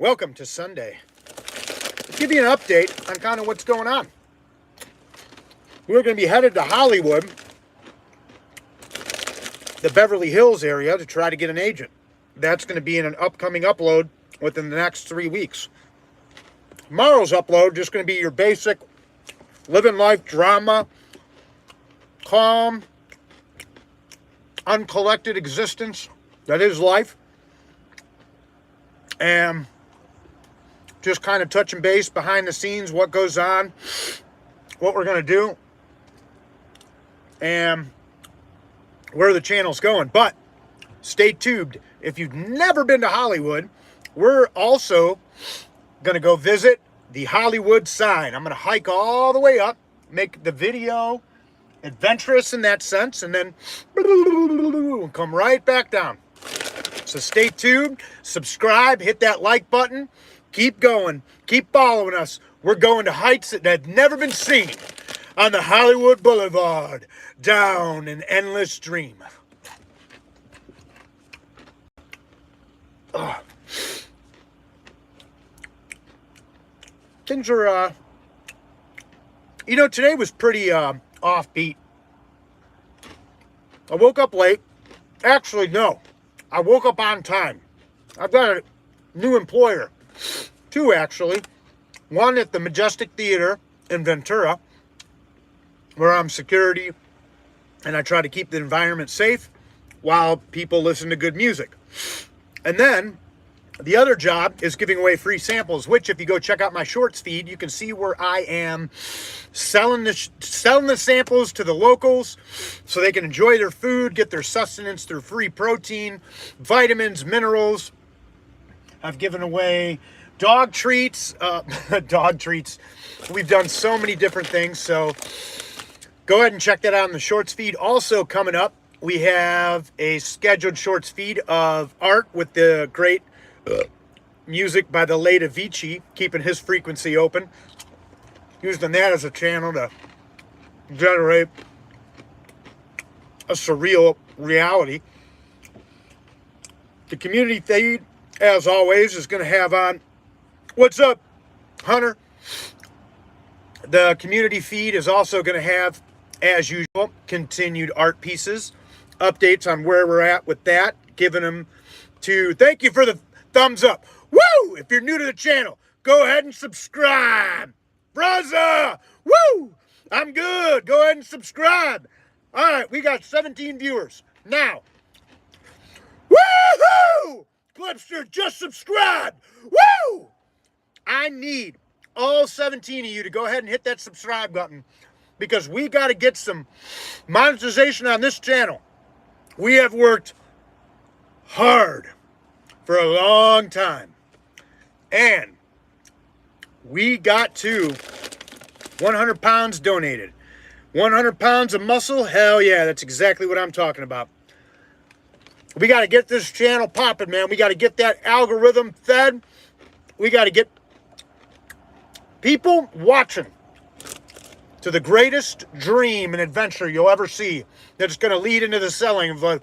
Welcome to Sunday. Let's give you an update on kind of what's going on. We're going to be headed to Hollywood, the Beverly Hills area, to try to get an agent. That's going to be in an upcoming upload within the next 3 weeks. Tomorrow's upload just going to be your basic living life drama, calm, uncollected existence that is life, and just kind of touching base behind the scenes, what goes on, what we're going to do, and where the channel's going. But stay tuned. If you've never been to Hollywood, we're also going to go visit the Hollywood sign. I'm going to hike all the way up, make the video adventurous in that sense, and then come right back down. So stay tuned, subscribe, hit that like button. Keep going. Keep following us. We're going to heights that have never been seen on the Hollywood Boulevard, down an endless dream. Things are, today was pretty offbeat. I woke up late. Actually, no. I woke up on time. I've got a new employer. Two, actually. One at the Majestic Theater in Ventura, where I'm security, and I try to keep the environment safe while people listen to good music. And then the other job is giving away free samples, which if you go check out my shorts feed, you can see where I am selling the samples to the locals so they can enjoy their food, get their sustenance through free protein, vitamins, minerals. I've given away dog treats. Dog treats. We've done so many different things. So go ahead and check that out in the shorts feed. Also coming up, we have a scheduled shorts feed of art with the great music by the late Avicii, keeping his frequency open. Using that as a channel to generate a surreal reality. The community feed, as always, is going to have on, what's up, Hunter? The community feed is also going to have, as usual, continued art pieces, updates on where we're at with that, giving them to, thank you for the thumbs up. Woo! If you're new to the channel, go ahead and subscribe. Brother! Woo! I'm good. Go ahead and subscribe. All right, we got 17 viewers. Now, woohoo! Clipster, just subscribe. Woo! I need all 17 of you to go ahead and hit that subscribe button because we got to get some monetization on this channel. We have worked hard for a long time, and we got to 100 pounds donated. 100 pounds of muscle? Hell yeah, that's exactly what I'm talking about. We got to get this channel popping, man. We got to get that algorithm fed. We got to get people watching to the greatest dream and adventure you'll ever see that's going to lead into the selling of an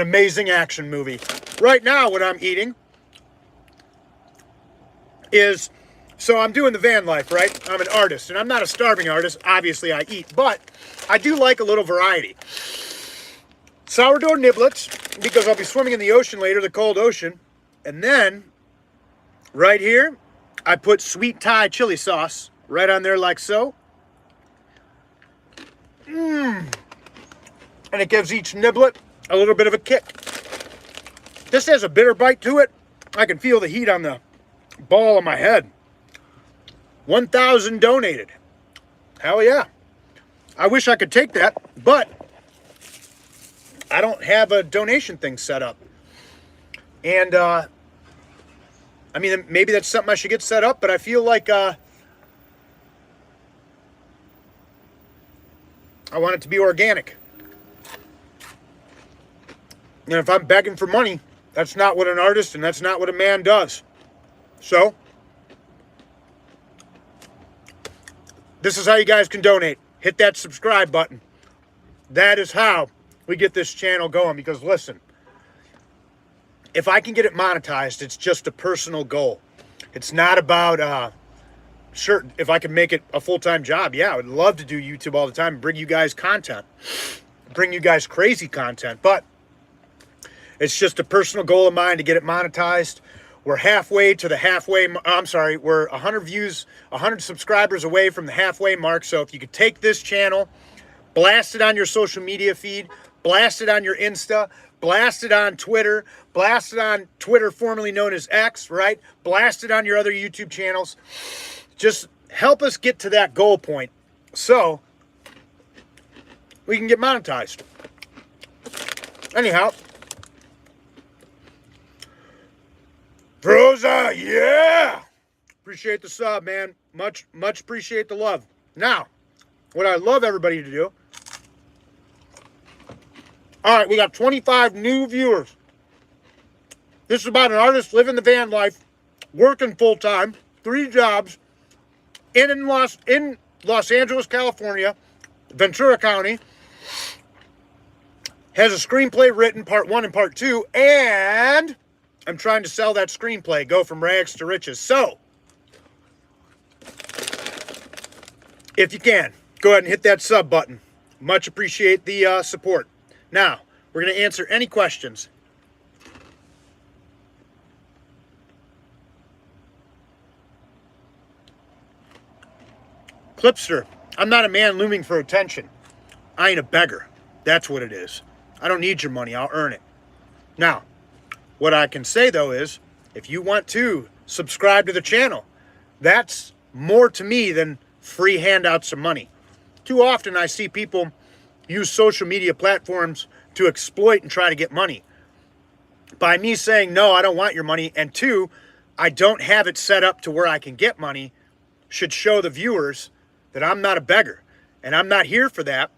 amazing action movie. Right now, what I'm eating is, so I'm doing the van life, right? I'm an artist, and I'm not a starving artist. Obviously, I eat, but I do like a little variety. Sourdough niblets, because I'll be swimming in the ocean later, the cold ocean. And then, right here, I put sweet Thai chili sauce right on there like so. And it gives each niblet a little bit of a kick. This has a bitter bite to it. I can feel the heat on the ball of my head. 1,000 donated. Hell yeah. I wish I could take that, but I don't have a donation thing set up. And, I mean, maybe that's something I should get set up, but I feel like, I want it to be organic. And if I'm begging for money, that's not what an artist and that's not what a man does. So, this is how you guys can donate. Hit that subscribe button. That is how we get this channel going, because listen, if I can get it monetized, it's just a personal goal. It's not about, sure, if I could make it a full-time job, yeah, I would love to do YouTube all the time and bring you guys content, bring you guys crazy content. But it's just a personal goal of mine to get it monetized. We're halfway to the halfway, I'm sorry, we're 100 views, 100 subscribers away from the halfway mark. So if you could take this channel, blast it on your social media feed, blast it on your Insta, blast it on Twitter, blast it on Twitter, formerly known as X, right? Blast it on your other YouTube channels. Just help us get to that goal point so we can get monetized. Anyhow, Rosa, yeah! Appreciate the sub, man. Much appreciate the love. Now, what I love everybody to do. All right, we got 25 new viewers. This is about an artist living the van life, working full-time, 3 jobs, in Los Angeles, California, Ventura County. Has a screenplay written, part 1 and part 2, and I'm trying to sell that screenplay, go from rags to riches. So, if you can, go ahead and hit that sub button. Much appreciate the support. Now, we're going to answer any questions. Clipster, I'm not a man looming for attention. I ain't a beggar. That's what it is. I don't need your money. I'll earn it. Now, what I can say, though, is if you want to subscribe to the channel, that's more to me than free handouts of money. Too often I see people use social media platforms to exploit and try to get money. By me saying, no, I don't want your money, and 2, I don't have it set up to where I can get money, should show the viewers that I'm not a beggar, and I'm not here for that.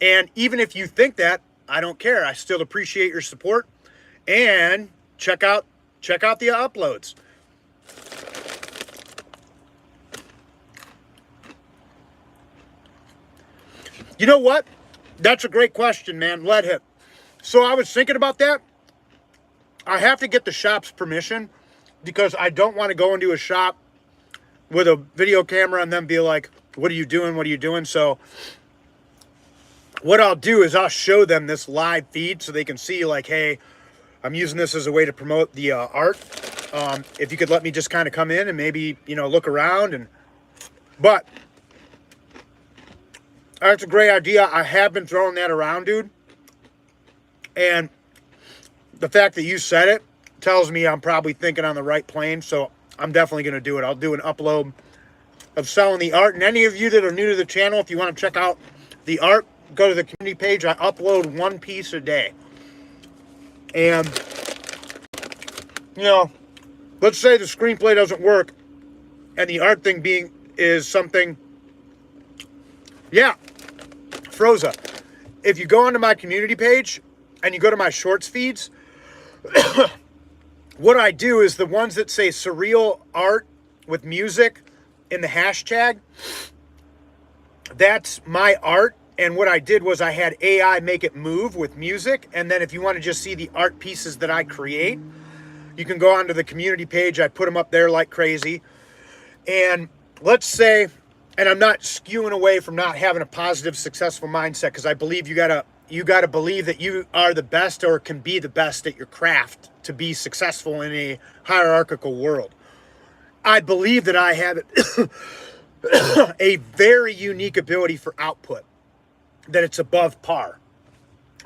And even if you think that, I don't care. I still appreciate your support. And check out the uploads. You know what? That's a great question, man. Lead hip. So I was thinking about that. I have to get the shop's permission because I don't want to go into a shop with a video camera and then be like, what are you doing? What are you doing? So what I'll do is I'll show them this live feed so they can see like, hey, I'm using this as a way to promote the art. If you could let me just kind of come in and maybe, look around. But that's a great idea. I have been throwing that around, dude. And the fact that you said it tells me I'm probably thinking on the right plane. So I'm definitely going to do it. I'll do an upload of selling the art. And any of you that are new to the channel, if you want to check out the art, go to the community page. I upload 1 piece a day. And, let's say the screenplay doesn't work and the art thing is something. Yeah, Froza. If you go onto my community page and you go to my shorts feeds, what I do is the ones that say surreal art with music in the hashtag, that's my art. And what I did was I had AI make it move with music. And then if you want to just see the art pieces that I create, you can go onto the community page. I put them up there like crazy. And let's say, and I'm not skewing away from not having a positive, successful mindset, because I believe you gotta believe that you are the best or can be the best at your craft to be successful in a hierarchical world. I believe that I have a very unique ability for output, that it's above par.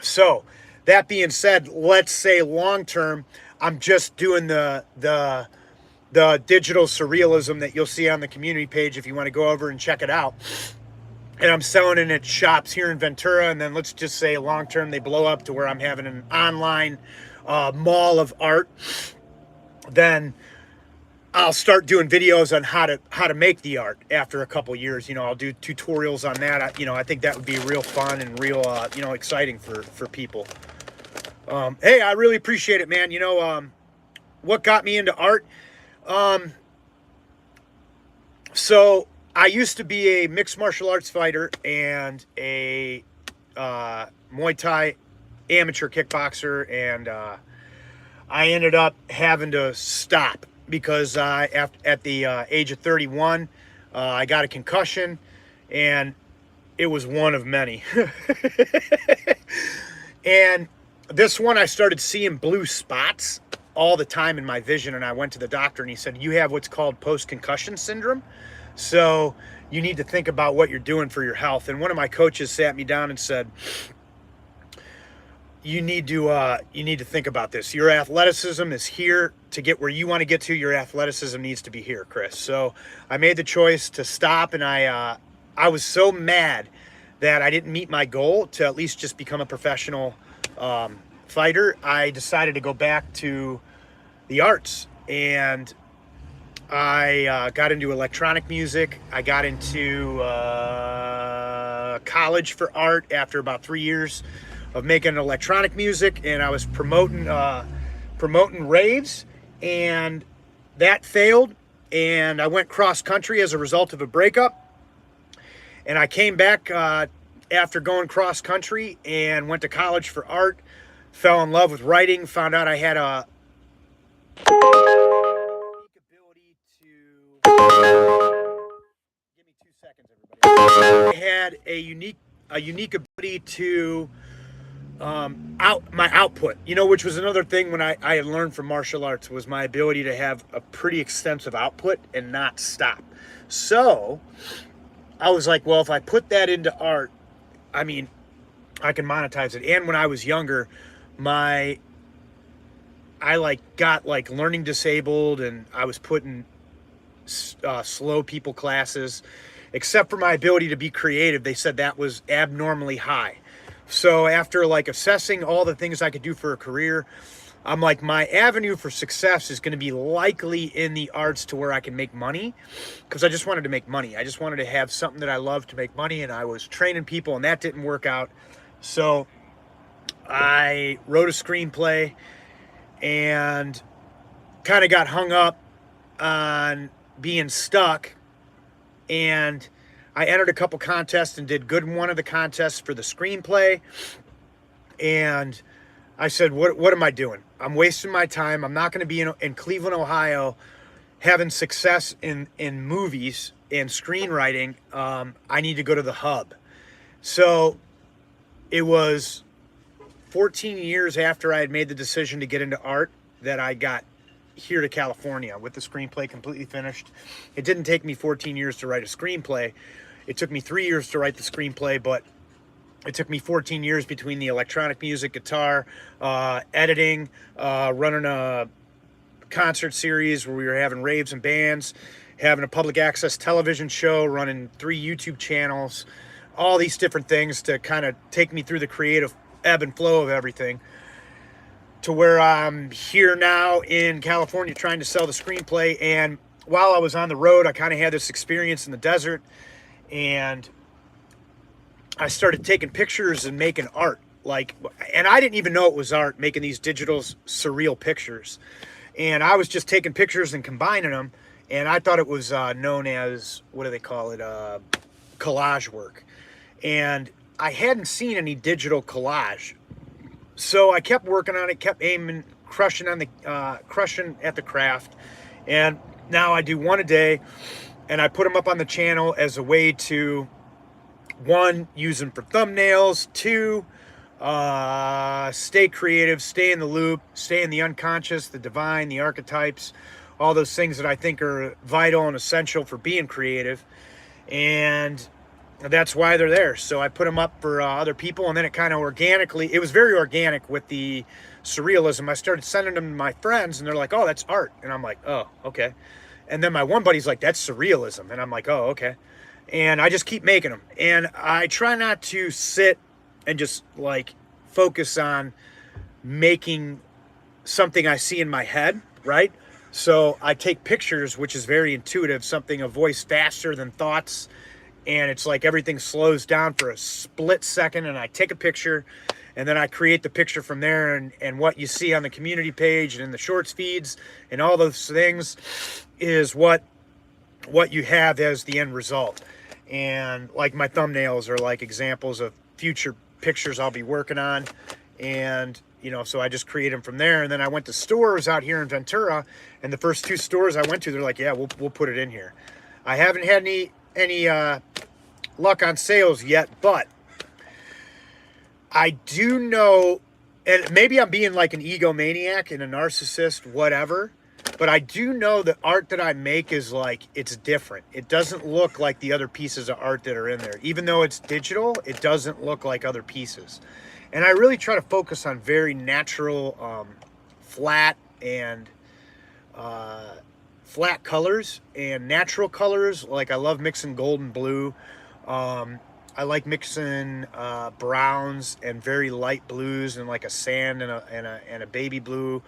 So that being said, let's say long term, I'm just doing the digital surrealism that you'll see on the community page if you want to go over and check it out. And I'm selling it at shops here in Ventura. And then let's just say long term they blow up to where I'm having an online mall of art. Then I'll start doing videos on how to make the art after a couple years. I'll do tutorials on that. I think that would be real fun and real, exciting for people. Hey, I really appreciate it, man. What got me into art? So I used to be a mixed martial arts fighter and a Muay Thai amateur kickboxer, and I ended up having to stop because at the age of 31, I got a concussion, and it was one of many. And this one, I started seeing blue spots all the time in my vision, and I went to the doctor, and he said, you have what's called post-concussion syndrome, so you need to think about what you're doing for your health. And one of my coaches sat me down and said, you need to think about this. Your athleticism is here to get where you want to get to. Your athleticism needs to be here, Chris. So I made the choice to stop, and I was so mad that I didn't meet my goal to at least just become a professional fighter. I decided to go back to the arts, and I got into electronic music. I got into college for art after about 3 years of making electronic music, and I was promoting raves, and that failed, and I went cross country as a result of a breakup. And I came back after going cross country and went to college for art, fell in love with writing, found out I had a unique ability to, give me 2 seconds, everybody. I had a unique ability to my output, which was another thing when I had learned from martial arts, was my ability to have a pretty extensive output and not stop. So I was like, well, if I put that into art, I mean, I can monetize it. And when I was younger, I got learning disabled, and I was put in slow people classes. Except for my ability to be creative, they said that was abnormally high. So after assessing all the things I could do for a career, I'm like, my avenue for success is going to be likely in the arts, to where I can make money, because I just wanted to make money. I just wanted to have something that I love to make money, and I was training people, and that didn't work out. So I wrote a screenplay and kind of got hung up on being stuck, and I entered a couple contests and did good in one of the contests for the screenplay. And I said, what am I doing? I'm wasting my time. I'm not going to be in Cleveland, Ohio, having success in movies and screenwriting. I need to go to the hub. So it was 14 years after I had made the decision to get into art that I got here to California with the screenplay completely finished. It didn't take me 14 years to write a screenplay. It took me 3 years to write the screenplay, but it took me 14 years between the electronic music, guitar, editing, running a concert series where we were having raves and bands, having a public access television show, running 3 YouTube channels, all these different things to kind of take me through the creative ebb and flow of everything, to where I'm here now in California trying to sell the screenplay. And while I was on the road, I kind of had this experience in the desert, and I started taking pictures and making art. And I didn't even know it was art, making these digital surreal pictures. And I was just taking pictures and combining them, and I thought it was known as, what do they call it, collage work. And I hadn't seen any digital collage. So I kept working on it, kept aiming, crushing at the craft. And now I do one a day, and I put them up on the channel as a way to, 1, use them for thumbnails, 2, stay creative, stay in the loop, stay in the unconscious, the divine, the archetypes, all those things that I think are vital and essential for being creative. And that's why they're there. So I put them up for other people, and then it kind of organically, it was very organic with the surrealism. I started sending them to my friends, and they're like, oh, that's art. And I'm like, oh, okay. And then my one buddy's like, that's surrealism. And I'm like, oh, okay. And I just keep making them. And I try not to sit and just focus on making something I see in my head, right? So I take pictures, which is very intuitive, something, a voice faster than thoughts. And it's like everything slows down for a split second, and I take a picture, and then I create the picture from there. And what you see on the community page and in the shorts feeds and all those things is what you have as the end result. And my thumbnails are examples of future pictures I'll be working on. And you know, so I just create them from there. And then I went to stores out here in Ventura, and the first 2 stores I went to, they're like, yeah, we'll put it in here. I haven't had any luck on sales yet, but I do know, and maybe I'm being like an egomaniac and a narcissist, whatever, but I do know that art that I make is like, it's different. It doesn't look like the other pieces of art that are in there. Even though it's digital, it doesn't look like other pieces. And I really try to focus on very natural, flat and flat colors and natural colors. Like I love mixing gold and blue. I like mixing browns and very light blues and like a sand and a baby blue,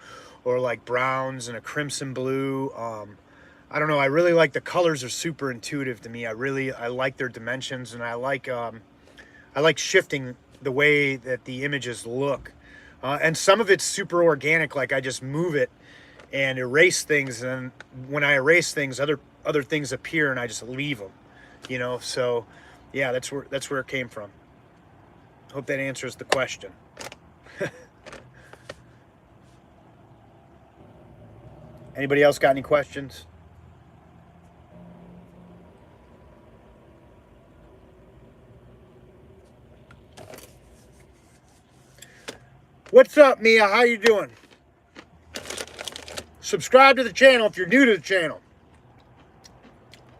or like browns and a crimson blue. I don't know. I really like the colors are super intuitive to me. I like their dimensions, and I like shifting the way that the images look. And some of it's super organic. Like I just move it and erase things, and when I erase things, other things appear, and I just leave them. You know, so yeah, that's where it came from. Hope that answers the question. Anybody else got any questions? What's up, Mia? How you doing? Subscribe to the channel if you're new to the channel.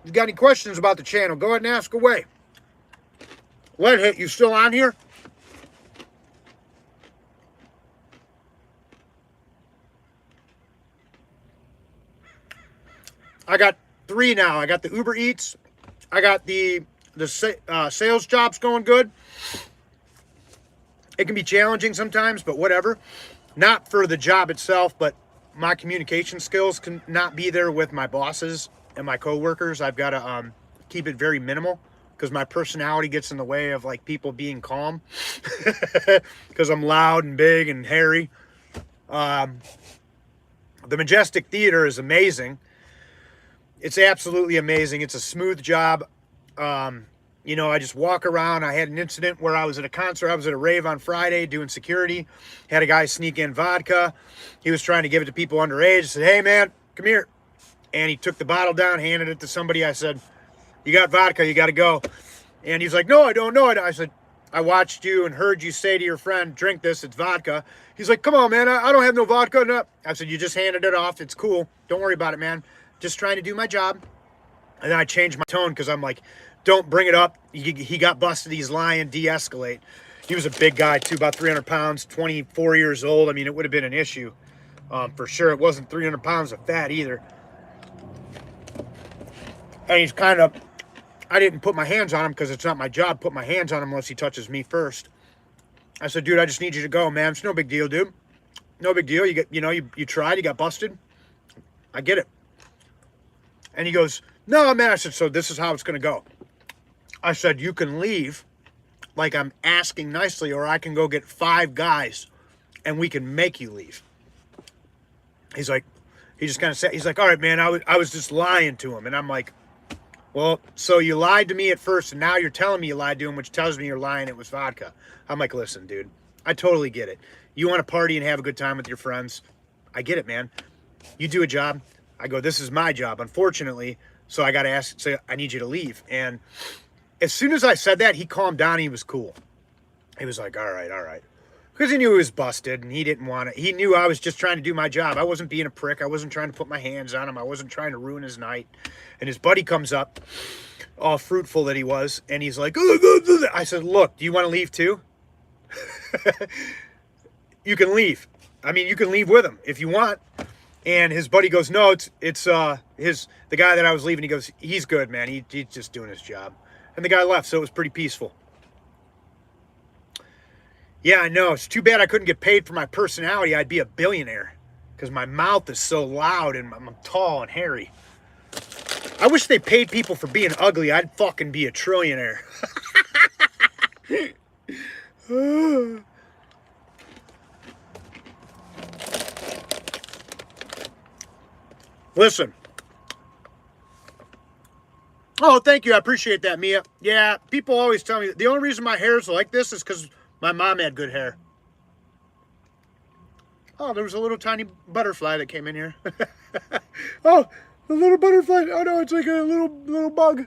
If you got any questions about the channel, go ahead and ask away. Lead Hit, you still on here? I got 3 now. I got the Uber Eats. I got the sales jobs going good. It can be challenging sometimes, but whatever. Not for the job itself, but my communication skills can not be there with my bosses and my coworkers. I've got to keep it very minimal, because my personality gets in the way of like people being calm, because I'm loud and big and hairy. The Majestic Theater is amazing. It's absolutely amazing. It's a smooth job. You know, I just walk around. I had an incident where I was at a concert. I was at a rave on Friday doing security. Had a guy sneak in vodka. He was trying to give it to people underage. I said, hey, man, come here. And he took the bottle down, handed it to somebody. I said, you got vodka. You got to go. And he's like, no, I don't know it. I said, I watched you and heard you say to your friend, drink this. It's vodka. He's like, come on, man. I don't have no vodka. No. I said, you just handed it off. It's cool. Don't worry about it, man. Just trying to do my job. And then I changed my tone, because I'm like, don't bring it up. He got busted. He's lying. De-escalate. He was a big guy, too, about 300 pounds, 24 years old. I mean, it would have been an issue for sure. It wasn't 300 pounds of fat either. And he's kind of, I didn't put my hands on him because it's not my job to put my hands on him unless he touches me first. I said, dude, I just need you to go, man. It's no big deal, dude. No big deal. You tried. You got busted. I get it. And he goes, no, man. I said, so this is how it's going to go. I said, you can leave like I'm asking nicely, or I can go get 5 guys and we can make you leave. He's like, he just kind of said, he's like, all right, man, I was just lying to him. And I'm like, well, so you lied to me at first, and now you're telling me you lied to him, which tells me you're lying. It was vodka. I'm like, listen, dude, I totally get it. You want to party and have a good time with your friends. I get it, man. You do a job. I go, this is my job, unfortunately. So I got to say, I need you to leave. And as soon as I said that, he calmed down. He was cool. He was like, all right, all right. Because he knew he was busted, and he didn't want to. He knew I was just trying to do my job. I wasn't being a prick. I wasn't trying to put my hands on him. I wasn't trying to ruin his night. And his buddy comes up, all fruitful that he was, and he's like, I said, look, do you want to leave too? You can leave. I mean, you can leave with him if you want. And his buddy goes, no, it's the guy that I was leaving. He goes, he's good, man. He's just doing his job. And the guy left, so it was pretty peaceful. Yeah, I know. It's too bad I couldn't get paid for my personality. I'd be a billionaire because my mouth is so loud and I'm tall and hairy. I wish they paid people for being ugly. I'd fucking be a trillionaire. Listen. Oh, thank you. I appreciate that, Mia. Yeah, people always tell me the only reason my hair is like this is because my mom had good hair. Oh, there was a little tiny butterfly that came in here. Oh, the little butterfly. Oh no, it's like a little bug.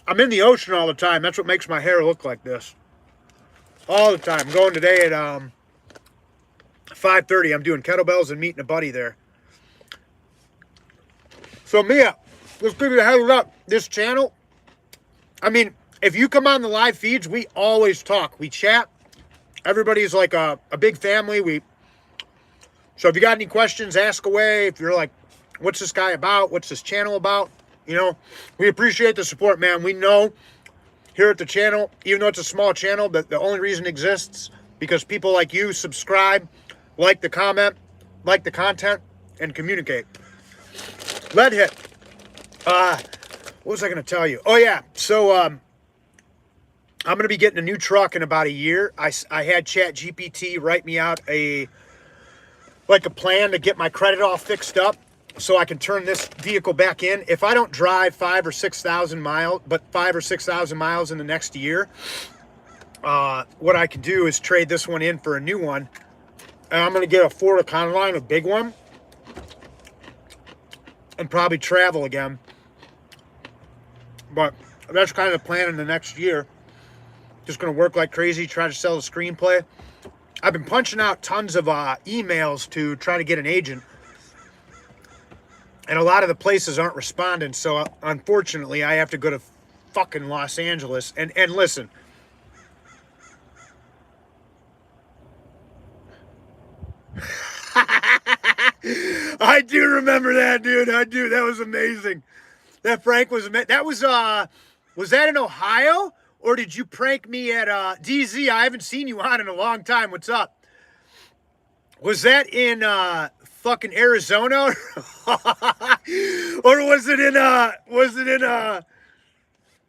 I'm in the ocean all the time. That's what makes my hair look like this. All the time. I'm going today at 5:30. I'm doing kettlebells and meeting a buddy there. So Mia, let's give you a heads up. This channel, I mean, if you come on the live feeds, we always talk. We chat. Everybody's like a big family. So if you got any questions, ask away. If you're like, what's this guy about? What's this channel about? You know, we appreciate the support, man. We know here at the channel, even though it's a small channel, that the only reason it exists because people like you subscribe, like the comment, like the content, and communicate. Lead hit. What was I going to tell you? Oh, yeah. So, I'm going to be getting a new truck in about a year. I had ChatGPT write me out a plan to get my credit all fixed up so I can turn this vehicle back in. If I don't drive 5,000 or 6,000 miles, but 5,000 or 6,000 miles in the next year, what I can do is trade this one in for a new one. And I'm going to get a Ford Econoline, a big one, and probably travel again. But that's kind of the plan in the next year. Just going to work like crazy, try to sell the screenplay. I've been punching out tons of emails to try to get an agent. And a lot of the places aren't responding. So unfortunately, I have to go to fucking Los Angeles. And listen. I do remember that, dude. I do. That was amazing. That prank was amazing. That was that in Ohio? Or did you prank me at DZ? I haven't seen you on in a long time. What's up? Was that in fucking Arizona? Or was it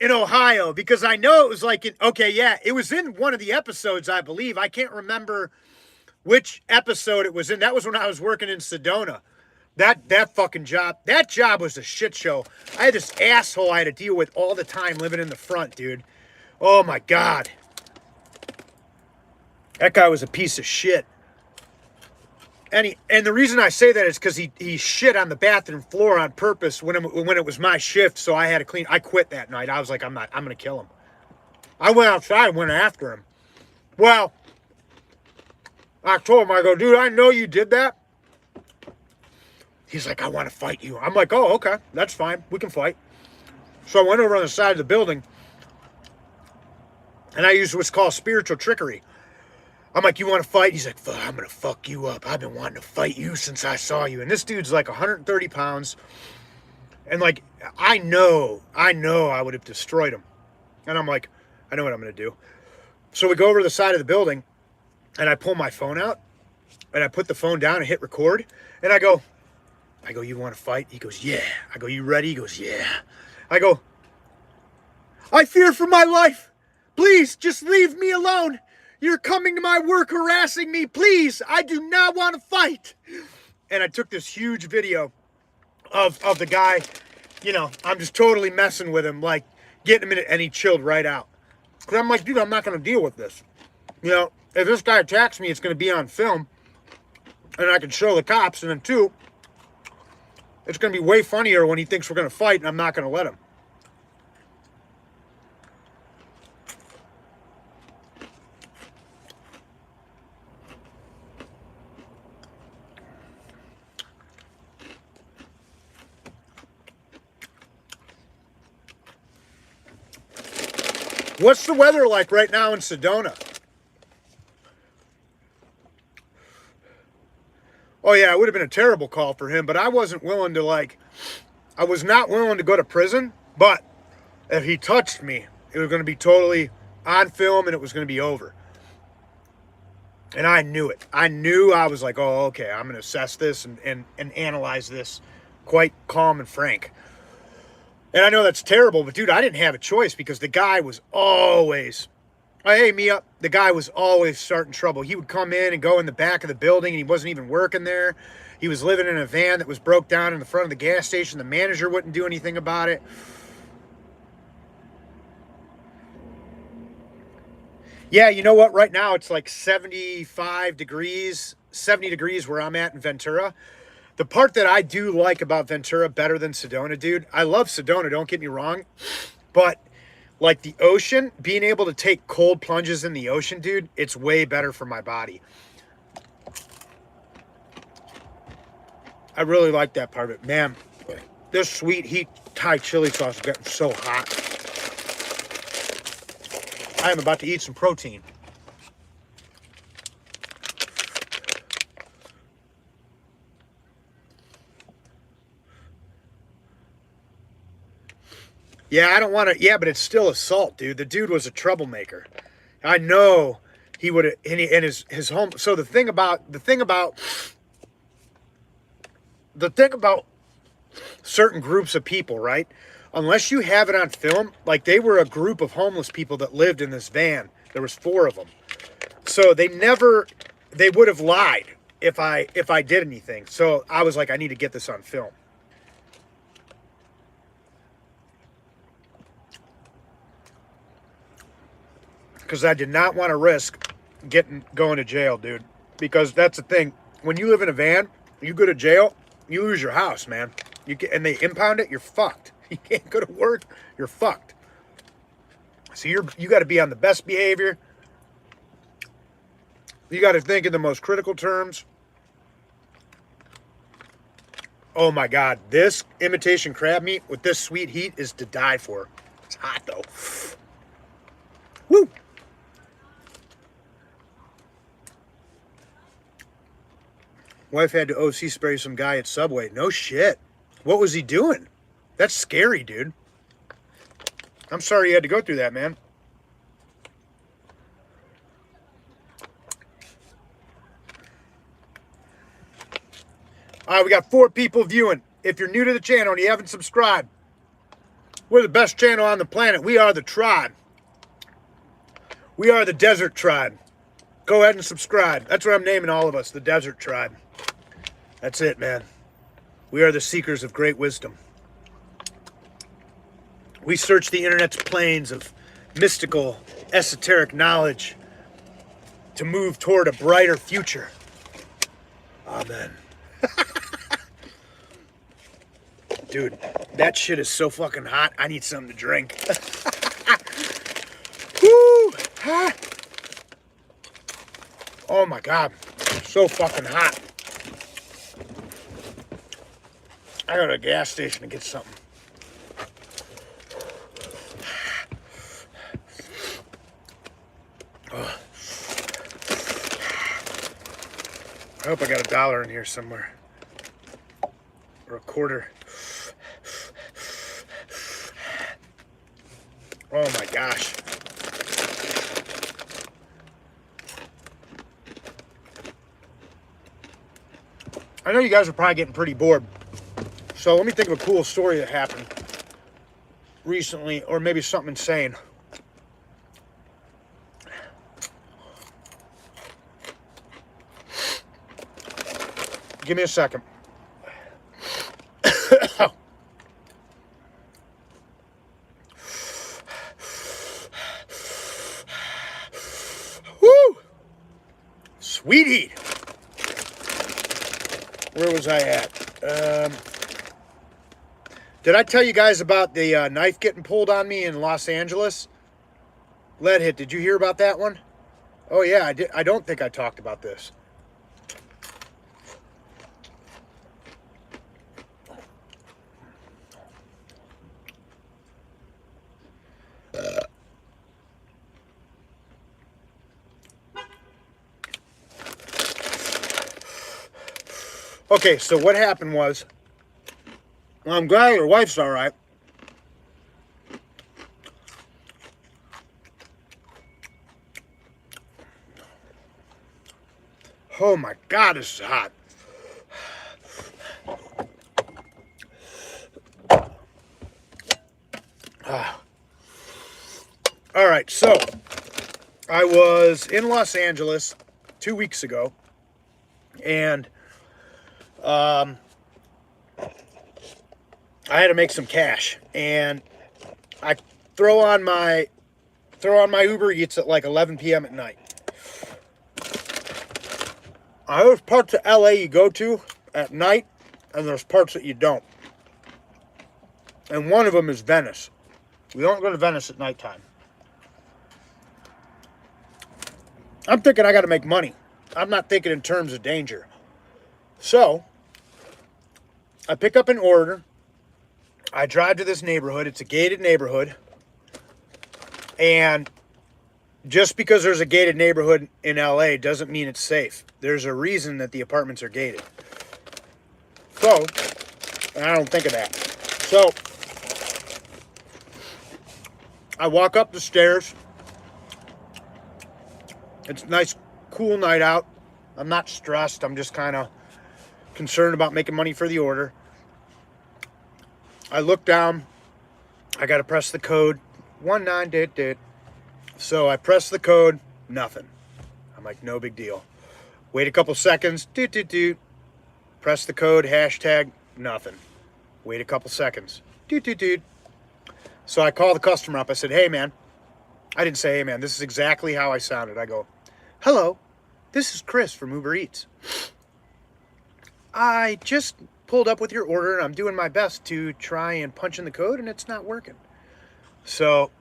in Ohio? Because I know it was like it was in one of the episodes, I believe. I can't remember which episode it was in. That was when I was working in Sedona. That fucking job. That job was a shit show. I had this asshole I had to deal with all the time living in the front, dude. Oh my God. That guy was a piece of shit. And the reason I say that is because he shit on the bathroom floor on purpose when it was my shift, so I had to clean. I quit that night. I was like, I'm gonna kill him. I went outside and went after him. Well, I told him, I go, dude, I know you did that. He's like, I want to fight you. I'm like, oh, okay, that's fine. We can fight. So I went over on the side of the building, and I used what's called spiritual trickery. I'm like, you want to fight? He's like, I'm going to fuck you up. I've been wanting to fight you since I saw you. And this dude's like 130 pounds. And like, I know I would have destroyed him. And I'm like, I know what I'm going to do. So we go over to the side of the building, and I pull my phone out, and I put the phone down and hit record. And I go, you want to fight? He goes, yeah. I go, you ready? He goes, yeah. I go, I fear for my life. Please, just leave me alone. You're coming to my work harassing me. Please, I do not want to fight. And I took this huge video of the guy. You know, I'm just totally messing with him, like getting him in, and he chilled right out. Because I'm like, dude, I'm not going to deal with this. You know, if this guy attacks me, it's going to be on film. And I can show the cops. And then two, it's going to be way funnier when he thinks we're going to fight and I'm not going to let him. What's the weather like right now in Sedona? Oh yeah, it would have been a terrible call for him, but I wasn't willing to I was not willing to go to prison, but if he touched me, it was going to be totally on film and it was going to be over. And I knew it. I was like, oh, okay, I'm going to assess this and analyze this quite calm and frank. And I know that's terrible, but dude, I didn't have a choice because the guy was always, hey, Mia, the guy was always starting trouble. He would come in and go in the back of the building and he wasn't even working there. He was living in a van that was broke down in the front of the gas station. The manager wouldn't do anything about it. Yeah, you know what? Right now it's like 75 degrees, 70 degrees where I'm at in Ventura. The part that I do like about Ventura better than Sedona, dude, I love Sedona, don't get me wrong, but like the ocean, being able to take cold plunges in the ocean, dude, it's way better for my body. I really like that part of it. Man, this sweet heat Thai chili sauce is getting so hot. I am about to eat some protein. Yeah, I don't want to. Yeah, but it's still assault, dude. The dude was a troublemaker. I know he would have, and his home. So the thing about certain groups of people, right? Unless you have it on film, like they were a group of homeless people that lived in this van. There was 4 of them. So they would have lied if I did anything. So I was like, I need to get this on film. Because I did not want to risk going to jail, dude. Because that's the thing. When you live in a van, you go to jail, you lose your house, man. And they impound it, you're fucked. You can't go to work, you're fucked. So you got to be on the best behavior. You got to think in the most critical terms. Oh my God, this imitation crab meat with this sweet heat is to die for. It's hot though. Woo! Wife had to OC spray some guy at Subway. No shit. What was he doing? That's scary, dude. I'm sorry you had to go through that, man. All right, we got 4 people viewing. If you're new to the channel and you haven't subscribed, we're the best channel on the planet. We are the tribe. We are the desert tribe. Go ahead and subscribe. That's what I'm naming all of us, the desert tribe. That's it, man. We are the seekers of great wisdom. We search the internet's plains of mystical, esoteric knowledge to move toward a brighter future. Amen. Dude, that shit is so fucking hot. I need something to drink. Woo! Ah. Oh my God. So fucking hot. I go to a gas station to get something. Oh. I hope I got $1 in here somewhere. Or a quarter. Oh my gosh. I know you guys are probably getting pretty bored. So let me think of a cool story that happened recently, or maybe something insane. Give me a second. Woo! Sweet heat. Where was I at? Did I tell you guys about the knife getting pulled on me in Los Angeles? Lead hit. Did you hear about that one? Oh yeah, I did. I don't think I talked about this. Okay, so what happened was, well, I'm glad your wife's all right. Oh my God, this is hot. All right, so I was in Los Angeles 2 weeks ago, and I had to make some cash, and I throw on my throw on my Uber Eats at like 11 p.m. at night. There's parts of LA you go to at night, and there's parts that you don't. And one of them is Venice. We don't go to Venice at nighttime. I'm thinking I got to make money. I'm not thinking in terms of danger. So, I pick up an order. I drive to this neighborhood. It's a gated neighborhood. And just because there's a gated neighborhood in LA doesn't mean it's safe. There's a reason that the apartments are gated. So, and I don't think of that. So, I walk up the stairs. It's a nice, cool night out. I'm not stressed. I'm just kind of concerned about making money for the order. I look down. I got to press the code. 19 So I press the code. Nothing. I'm like, no big deal. Wait a couple seconds. Press the code. Hashtag. Nothing. Wait a couple seconds. So I call the customer up. I said, hey, man. I didn't say, hey, man. This is exactly how I sounded. I go, hello. This is Chris from Uber Eats. I just pulled up with your order, and I'm doing my best to try and punch in the code, and it's not working. So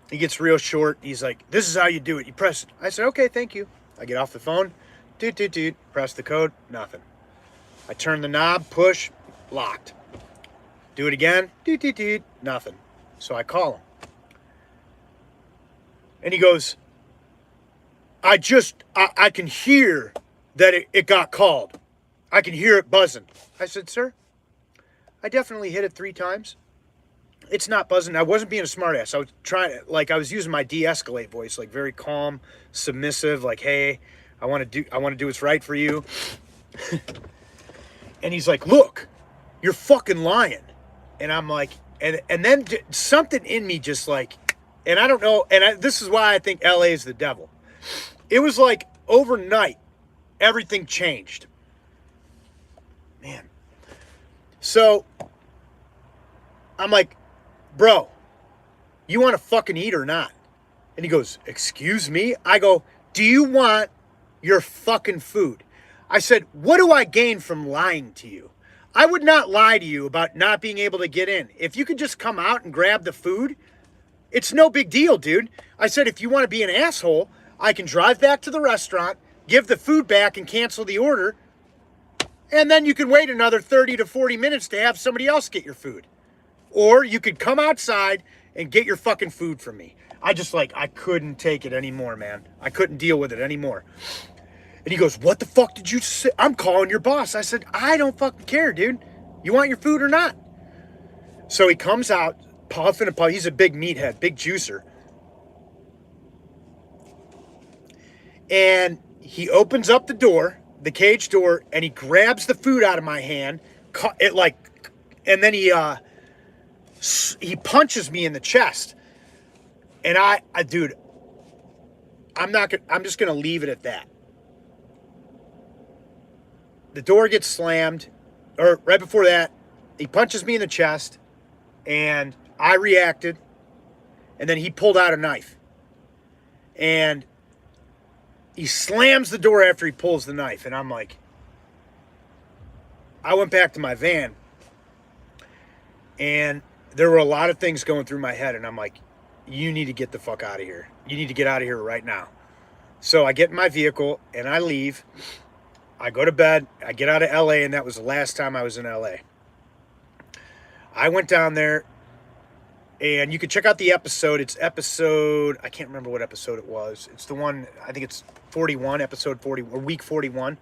he gets real short. He's like, this is how you do it. You press it. I said, okay, thank you. I get off the phone. Press the code. Nothing. I turn the knob, push, locked. Do it again. Nothing. So I call him. And he goes, I can hear that it got called. I can hear it buzzing. I said, sir, I definitely hit it 3 times. It's not buzzing. I wasn't being a smartass. I was trying, like, I was using my de-escalate voice, like very calm, submissive, like, hey, I want to do what's right for you. And he's like, look, you're fucking lying. And I'm like, and then something in me just like, and I don't know, this is why I think LA is the devil. It was like overnight, everything changed. Man. So I'm like, bro, you want to fucking eat or not? And he goes, excuse me? I go, do you want your fucking food? I said, what do I gain from lying to you? I would not lie to you about not being able to get in. If you could just come out and grab the food, it's no big deal, dude. I said, if you want to be an asshole, I can drive back to the restaurant, give the food back and cancel the order, and then you can wait another 30 to 40 minutes to have somebody else get your food. Or you could come outside and get your fucking food from me. I couldn't take it anymore, man. I couldn't deal with it anymore. And he goes, what the fuck did you say? I'm calling your boss. I said, I don't fucking care, dude. You want your food or not? So he comes out, puffing and puffing. He's a big meathead, big juicer. And he opens up the door, the cage door, and he grabs the food out of my hand. And then he punches me in the chest. And dude, I'm just going to leave it at that. The door gets slammed, or right before that, he punches me in the chest, and I reacted, and then he pulled out a knife. And he slams the door after he pulls the knife, and I'm like, I went back to my van, and there were a lot of things going through my head, and I'm like, you need to get the fuck out of here. You need to get out of here right now. So I get in my vehicle, and I leave. I go to bed. I get out of LA, and that was the last time I was in LA. I went down there, and you can check out the episode. It's episode, I can't remember what episode it was. It's the one, I think it's 41, episode 40, or week 41.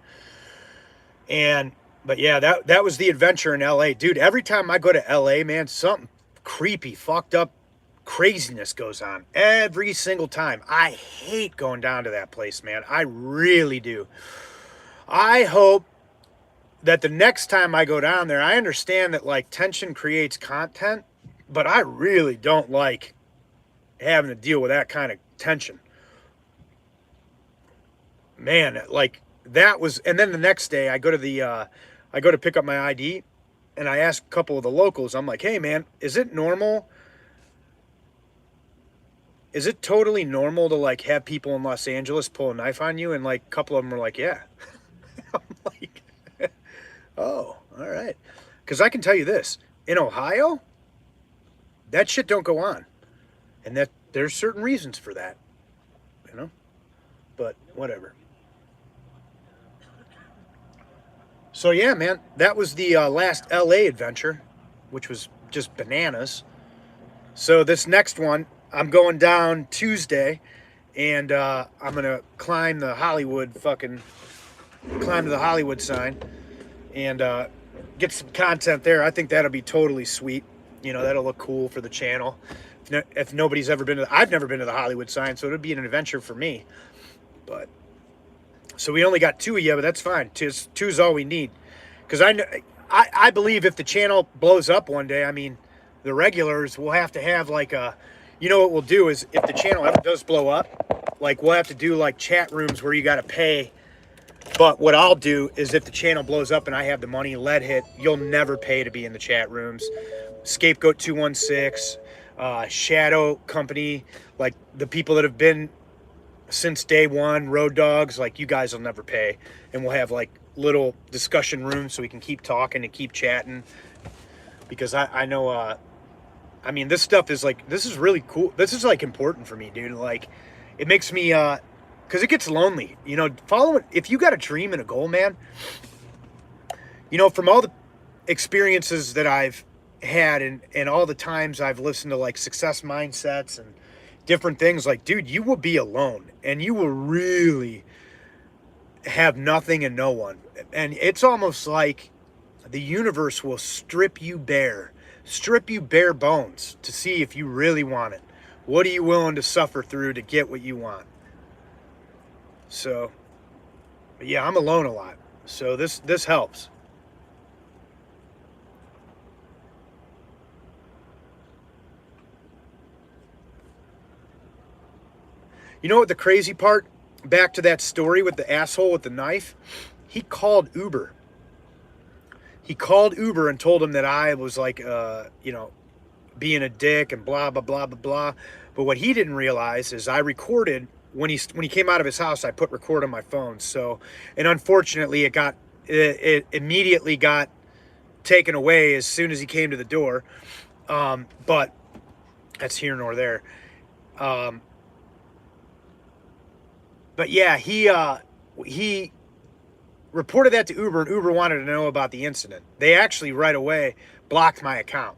But yeah, that was the adventure in LA. Dude, every time I go to LA, man, something creepy, fucked up craziness goes on. Every single time. I hate going down to that place, man. I really do. I hope that the next time I go down there, I understand that like tension creates content, but I really don't like having to deal with that kind of tension. Man, like that was, and then the next day I go to pick up my ID, and I ask a couple of the locals, I'm like, hey man, is it normal is it totally normal to like have people in Los Angeles pull a knife on you? And like a couple of them were like, yeah. I'm like, oh, all right. Because I can tell you this, in Ohio, that shit don't go on. And that there's certain reasons for that, you know? But whatever. So yeah, man, that was the last LA adventure, which was just bananas. So this next one, I'm going down Tuesday, and I'm gonna climb the Hollywood climb to the Hollywood sign, and get some content there. I think that'll be totally sweet. You know, that'll look cool for the channel. If nobody's ever been to, I've never been to the Hollywood sign, so it'll be an adventure for me. But so we only got 2 of you, but that's fine. Two's all we need, because I believe if the channel blows up one day, I mean, the regulars will have to have like a, you know what we'll do is if the channel ever does blow up, like we'll have to do like chat rooms where you got to pay. But what I'll do is if the channel blows up and I have the money, lead hit, you'll never pay to be in the chat rooms. Scapegoat 216, Shadow Company, like the people that have been since day one, Road Dogs, like you guys will never pay. And we'll have like little discussion rooms so we can keep talking and keep chatting. Because I know, I mean, this stuff is like, this is really cool. This is like important for me, dude. Like, it makes me, because it gets lonely, you know, if you got a dream and a goal, man, you know, from all the experiences that I've had and all the times I've listened to like success mindsets and different things, like, dude, you will be alone and you will really have nothing and no one. And it's almost like the universe will strip you bare bones to see if you really want it. What are you willing to suffer through to get what you want? So, yeah, I'm alone a lot. So this helps. You know what the crazy part? Back to that story with the asshole with the knife. He called Uber. He called Uber and told him that I was like, you know, being a dick and blah, blah, blah, blah, blah. But what he didn't realize is I recorded when he came out of his house. I put record on my phone. So, and unfortunately, it immediately got taken away as soon as he came to the door. But that's here nor there. But yeah, he reported that to Uber, and Uber wanted to know about the incident. They actually right away blocked my account.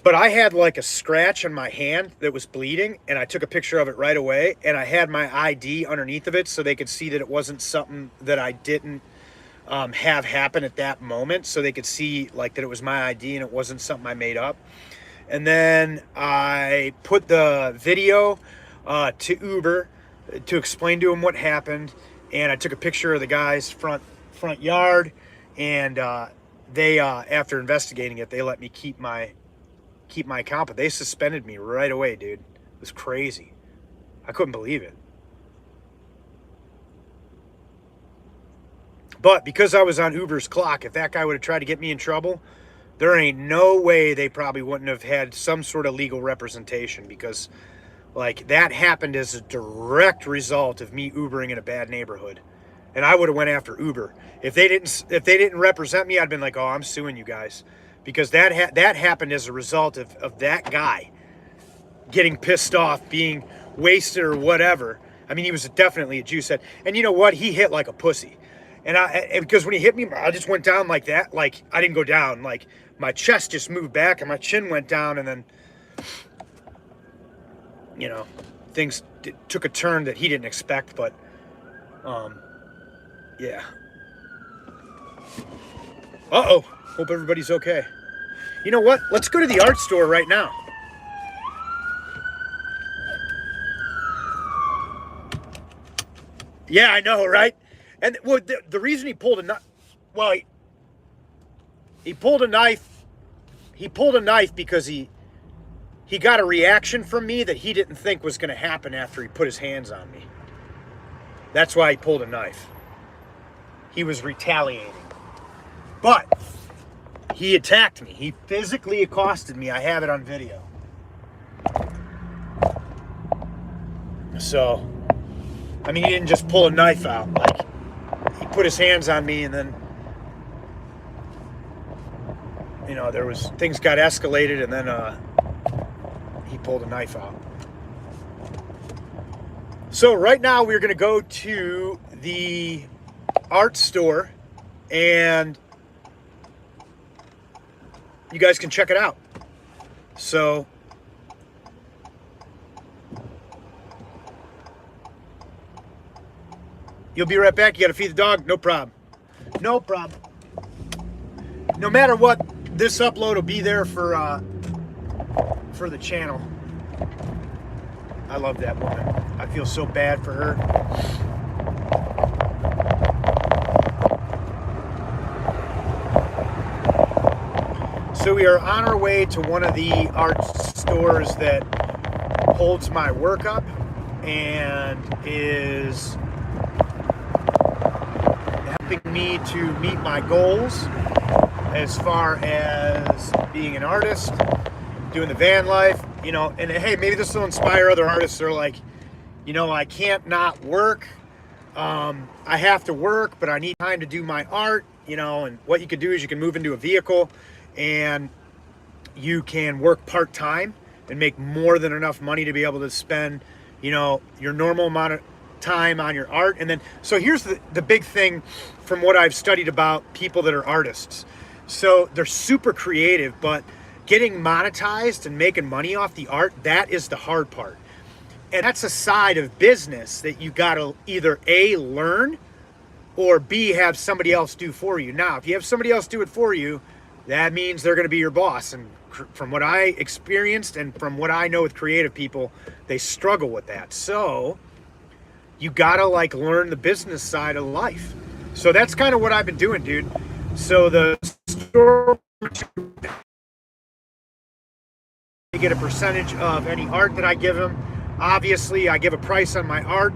But I had like a scratch on my hand that was bleeding, and I took a picture of it right away, and I had my ID underneath of it so they could see that it wasn't something that I didn't have happen at that moment, so they could see like that it was my ID and it wasn't something I made up. And then I put the video to Uber to explain to him what happened, and I took a picture of the guy's front yard, and they after investigating it, they let me keep my account, but they suspended me right away, dude. It was crazy. I couldn't believe it. But because I was on Uber's clock, if that guy would have tried to get me in trouble, there ain't no way they probably wouldn't have had some sort of legal representation, because like that happened as a direct result of me Ubering in a bad neighborhood. And I would have went after Uber. If they didn't represent me, I'd been like, oh, I'm suing you guys. Because that happened as a result of that guy getting pissed off, being wasted or whatever. I mean, he was definitely a juice head. And you know what? He hit like a pussy. And because when he hit me, I just went down like that. Like, I didn't go down. Like, my chest just moved back and my chin went down. And then, you know, things took a turn that he didn't expect. But, yeah. Uh-oh. Hope everybody's okay. You know what? Let's go to the art store right now. Yeah, I know, right? And well, the reason he pulled a knife, well, he pulled a knife. He pulled a knife because he got a reaction from me that he didn't think was going to happen after he put his hands on me. That's why he pulled a knife. He was retaliating. But he attacked me. He physically accosted me. I have it on video. So, I mean, he didn't just pull a knife out. Like, he put his hands on me, and then, you know, things got escalated, and then he pulled a knife out. So right now we're going to go to the art store, and you guys can check it out. So you'll be right back. You got to feed the dog? No problem. No problem. No matter what, this upload will be there for the channel. I love that woman. I feel so bad for her. So we are on our way to one of the art stores that holds my work up and is helping me to meet my goals as far as being an artist, doing the van life, you know, and hey, maybe this will inspire other artists. They're like, you know, I can't not work. I have to work, but I need time to do my art, you know, and what you can do is you can move into a vehicle and you can work part-time and make more than enough money to be able to spend, you know, your normal amount of time on your art. And then, so here's the big thing from what I've studied about people that are artists. So they're super creative, but getting monetized and making money off the art, that is the hard part. And that's a side of business that you gotta either A, learn, or B, have somebody else do for you. Now, if you have somebody else do it for you, that means they're gonna be your boss. And from what I experienced and from what I know with creative people, they struggle with that. So you gotta like learn the business side of life. So that's kind of what I've been doing, dude. So the store, you get a percentage of any art that I give them. Obviously, I give a price on my art,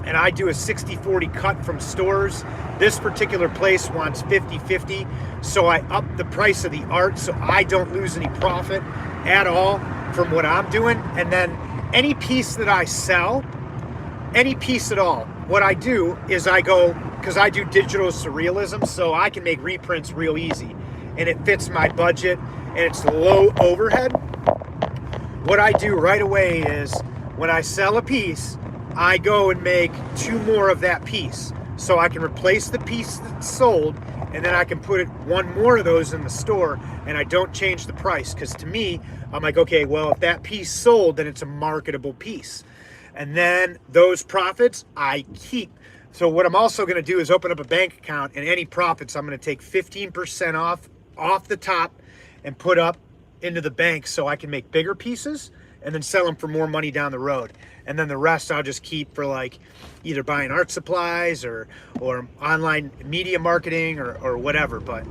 and I do a 60-40 cut from stores. This particular place wants 50-50, so I up the price of the art so I don't lose any profit at all from what I'm doing. And then any piece that I sell, any piece at all, what I do is I go, because I do digital surrealism, so I can make reprints real easy, and it fits my budget, and it's low overhead. What I do right away is when I sell a piece, I go and make 2 more of that piece so I can replace the piece that's sold, and then I can put 1 more of those in the store, and I don't change the price, because to me, I'm like, okay, well, if that piece sold, then it's a marketable piece. And then those profits I keep. So what I'm also going to do is open up a bank account, and any profits I'm going to take 15% off the top and put up into the bank so I can make bigger pieces and then sell them for more money down the road. And then the rest I'll just keep for like either buying art supplies or online media marketing or whatever. But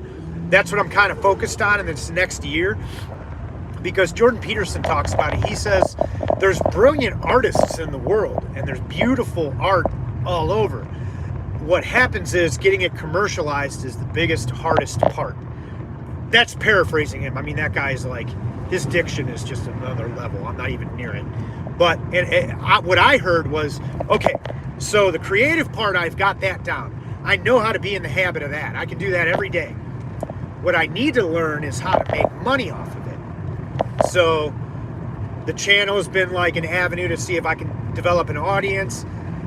that's what I'm kind of focused on in this next year, because Jordan Peterson talks about it. He says there's brilliant artists in the world and there's beautiful art all over. What happens is getting it commercialized is the biggest, hardest part. That's paraphrasing him. I mean, that guy's like, his diction is just another level. I'm not even near it. But what I heard was, okay, so the creative part, I've got that down. I know how to be in the habit of that. I can do that every day. What I need to learn is how to make money off of it. So the channel has been like an avenue to see if I can develop an audience.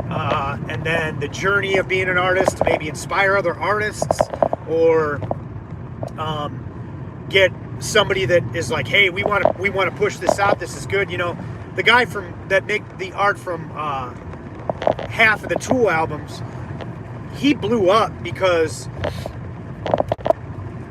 And then the journey of being an artist to maybe inspire other artists, or get somebody that is like, hey, we want to push this out. This is good. You know, the guy that make the art from half of the Tool albums, he blew up because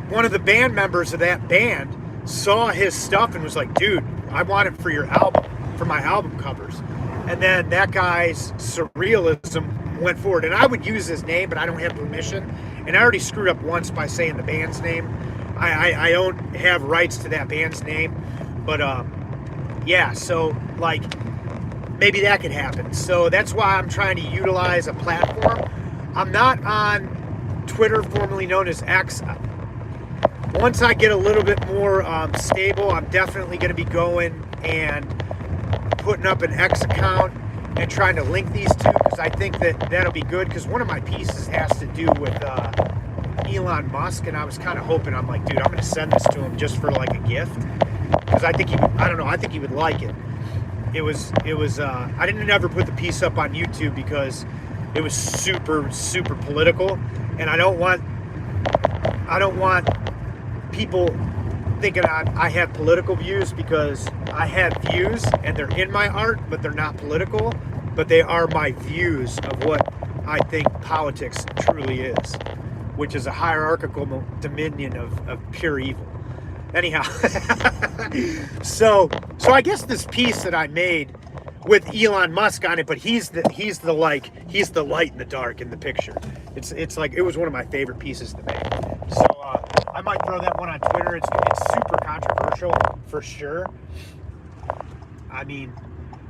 one of the band members of that band saw his stuff and was like, dude, I want it for your album, for my album covers. And then that guy's Surrealism went forward, and I would use his name, but I don't have permission, and I already screwed up once by saying the band's name. I don't have rights to that band's name, but yeah, so like maybe that could happen. So that's why I'm trying to utilize a platform. I'm not on Twitter, formerly known as X. Once I get a little bit more stable, I'm definitely going to be going and putting up an X account and trying to link these two, because I think that'll be good, because one of my pieces has to do with Elon Musk, and I was kind of hoping, I'm like, dude, I'm going to send this to him just for like a gift, because I think he would, I don't know, I think he would like it. It was I didn't ever put the piece up on YouTube because it was super political, and I don't want people thinking I have political views, because I have views and they're in my art, but they're not political, but they are my views of what I think politics truly is, which is a hierarchical dominion of pure evil. Anyhow, so I guess this piece that I made with Elon Musk on it, but he's the light in the dark in the picture. It's like, it was one of my favorite pieces to make. So I might throw that one on Twitter. It's super controversial for sure. I mean,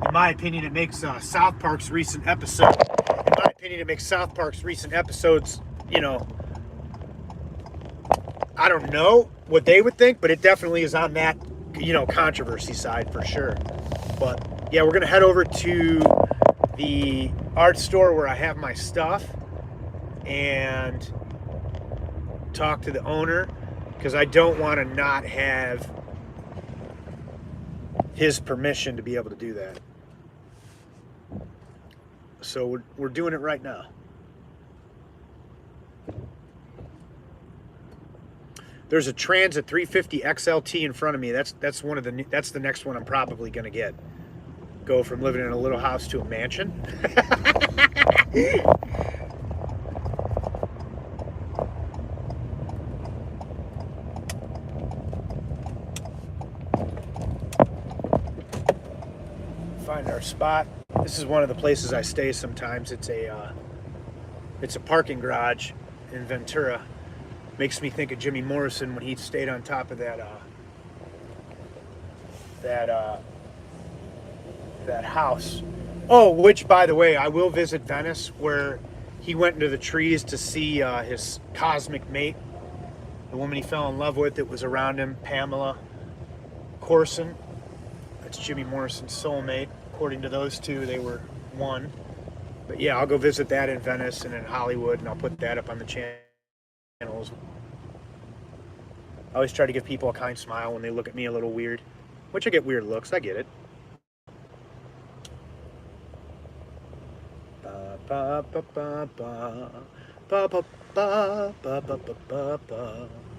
in my opinion, it makes South Park's recent episodes, you know, I don't know what they would think, but it definitely is on that, you know, controversy side for sure. But yeah, we're gonna head over to the art store where I have my stuff and talk to the owner, because I don't want to not have his permission to be able to do that. So we're doing it right now. There's a Transit 350 XLT in front of me. That's the next one I'm probably gonna get. Go from living in a little house to a mansion. Find our spot. This is one of the places I stay sometimes. It's a parking garage in Ventura. Makes me think of Jimmy Morrison when he stayed on top of that house. Oh, which, by the way, I will visit Venice, where he went into the trees to see his cosmic mate, the woman he fell in love with that was around him, Pamela Corson. That's Jimmy Morrison's soulmate. According to those two, they were one. But yeah, I'll go visit that in Venice and in Hollywood, and I'll put that up on the channels. I always try to give people a kind smile when they look at me a little weird, which I get weird looks. I get it.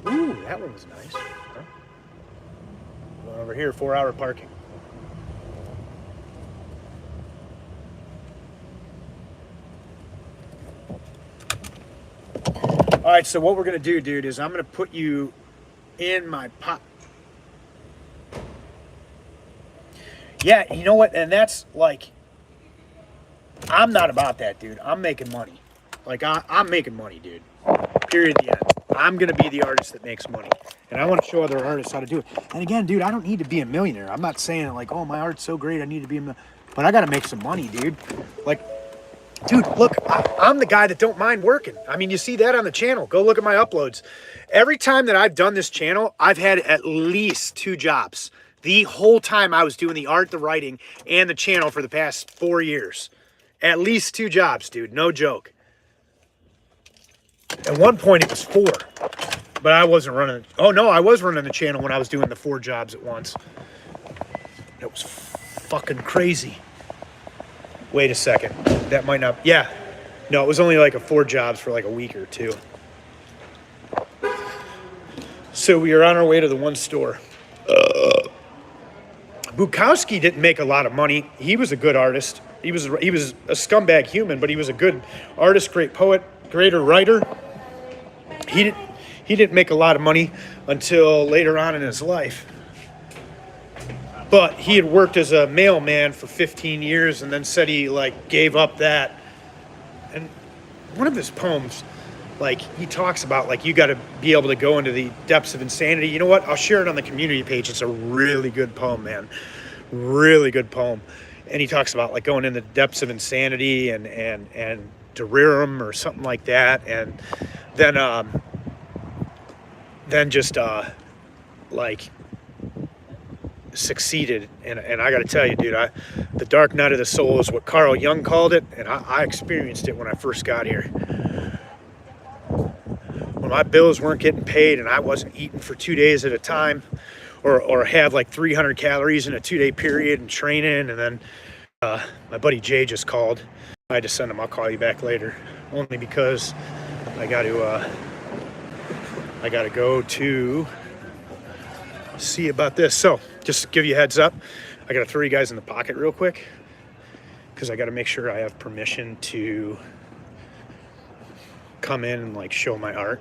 Ooh, that one was nice. Huh? Going over here, 4-hour parking. All right, so what we're gonna do, dude, is I'm gonna put you in my pot. Yeah, you know what? And that's like, I'm not about that, dude. I'm making money. Like, I'm making money, dude. Period. The end. I'm gonna be the artist that makes money, and I want to show other artists how to do it. And again, dude, I don't need to be a millionaire. I'm not saying like, oh, my art's so great, I need to be a but I gotta make some money, dude. Like, dude, look, I'm the guy that don't mind working. I mean, you see that on the channel. Go look at my uploads. Every time that I've done this channel, I've had at least 2 jobs. The whole time I was doing the art, the writing, and the channel for the past 4 years. At least 2 jobs, dude. No joke. At one point, it was 4. But I wasn't running. Oh, no, I was running the channel when I was doing the 4 jobs at once. It was fucking crazy. Wait a second. That might not... Yeah. No, it was only like 4 jobs for like a week or 2. So we are on our way to the one store. Bukowski didn't make a lot of money. He was a good artist. He was a scumbag human, but he was a good artist, great poet, greater writer. He didn't make a lot of money until later on in his life. But he had worked as a mailman for 15 years and then said he like gave up that. And one of his poems, like, he talks about like you got to be able to go into the depths of insanity. You know what? I'll share it on the community page. It's a really good poem, man. Really good poem. And he talks about like going in the depths of insanity and delirium or something like that. And then just like succeeded. And I got to tell you, dude, the dark night of the soul is what Carl Jung called it, and I experienced it when I first got here. When my bills weren't getting paid and I wasn't eating for 2 days at a time, or have like 300 calories in a 2-day period and training, and then my buddy Jay just called. I had to send him, I'll call you back later, only because I got to go to see about this. So just to give you a heads up, I got to throw you guys in the pocket real quick because I got to make sure I have permission to come in and like show my art.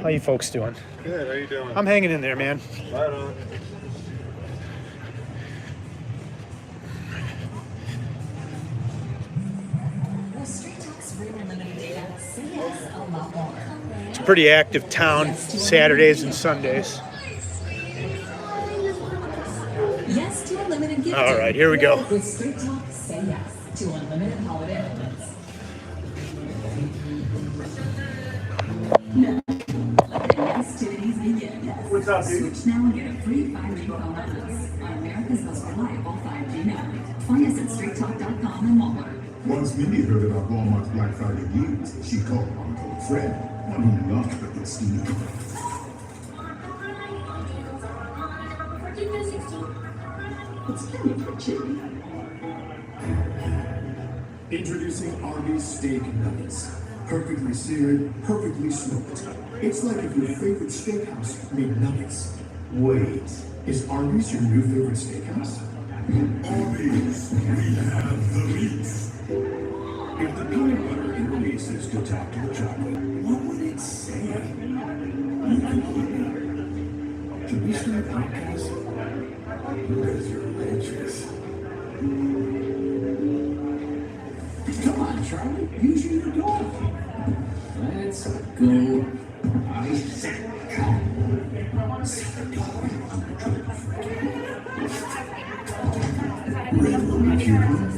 How you folks doing? Good, how you doing? I'm hanging in there, man. Right on. It's a pretty active town, Saturdays and Sundays. Yes to unlimited gifting. All right, here we go. With Straight Talk, say yes to unlimited holiday moments. No. Let the festivities begin. What's up, dude? Switch now and get a free 5G phone on us on America's most reliable 5G network. Find us at straighttalk.com and Walmart. Once Mindy heard about Walmart's Black Friday deals, she called Uncle Fred, one who loved the good steamy. It's penny for chicken. Introducing Arby's Steak Nuggets. Perfectly seared, perfectly smoked. It's like if your favorite steakhouse made nuggets. Wait, is Arby's your new favorite steakhouse? Arby's, we have the meats. If the peanut butter in Arby's is to talk to the chocolate, what would it say? You can put me. Should we start a podcast? Because you're religious. Come on, Charlie. Use your dog. Let's go. I said,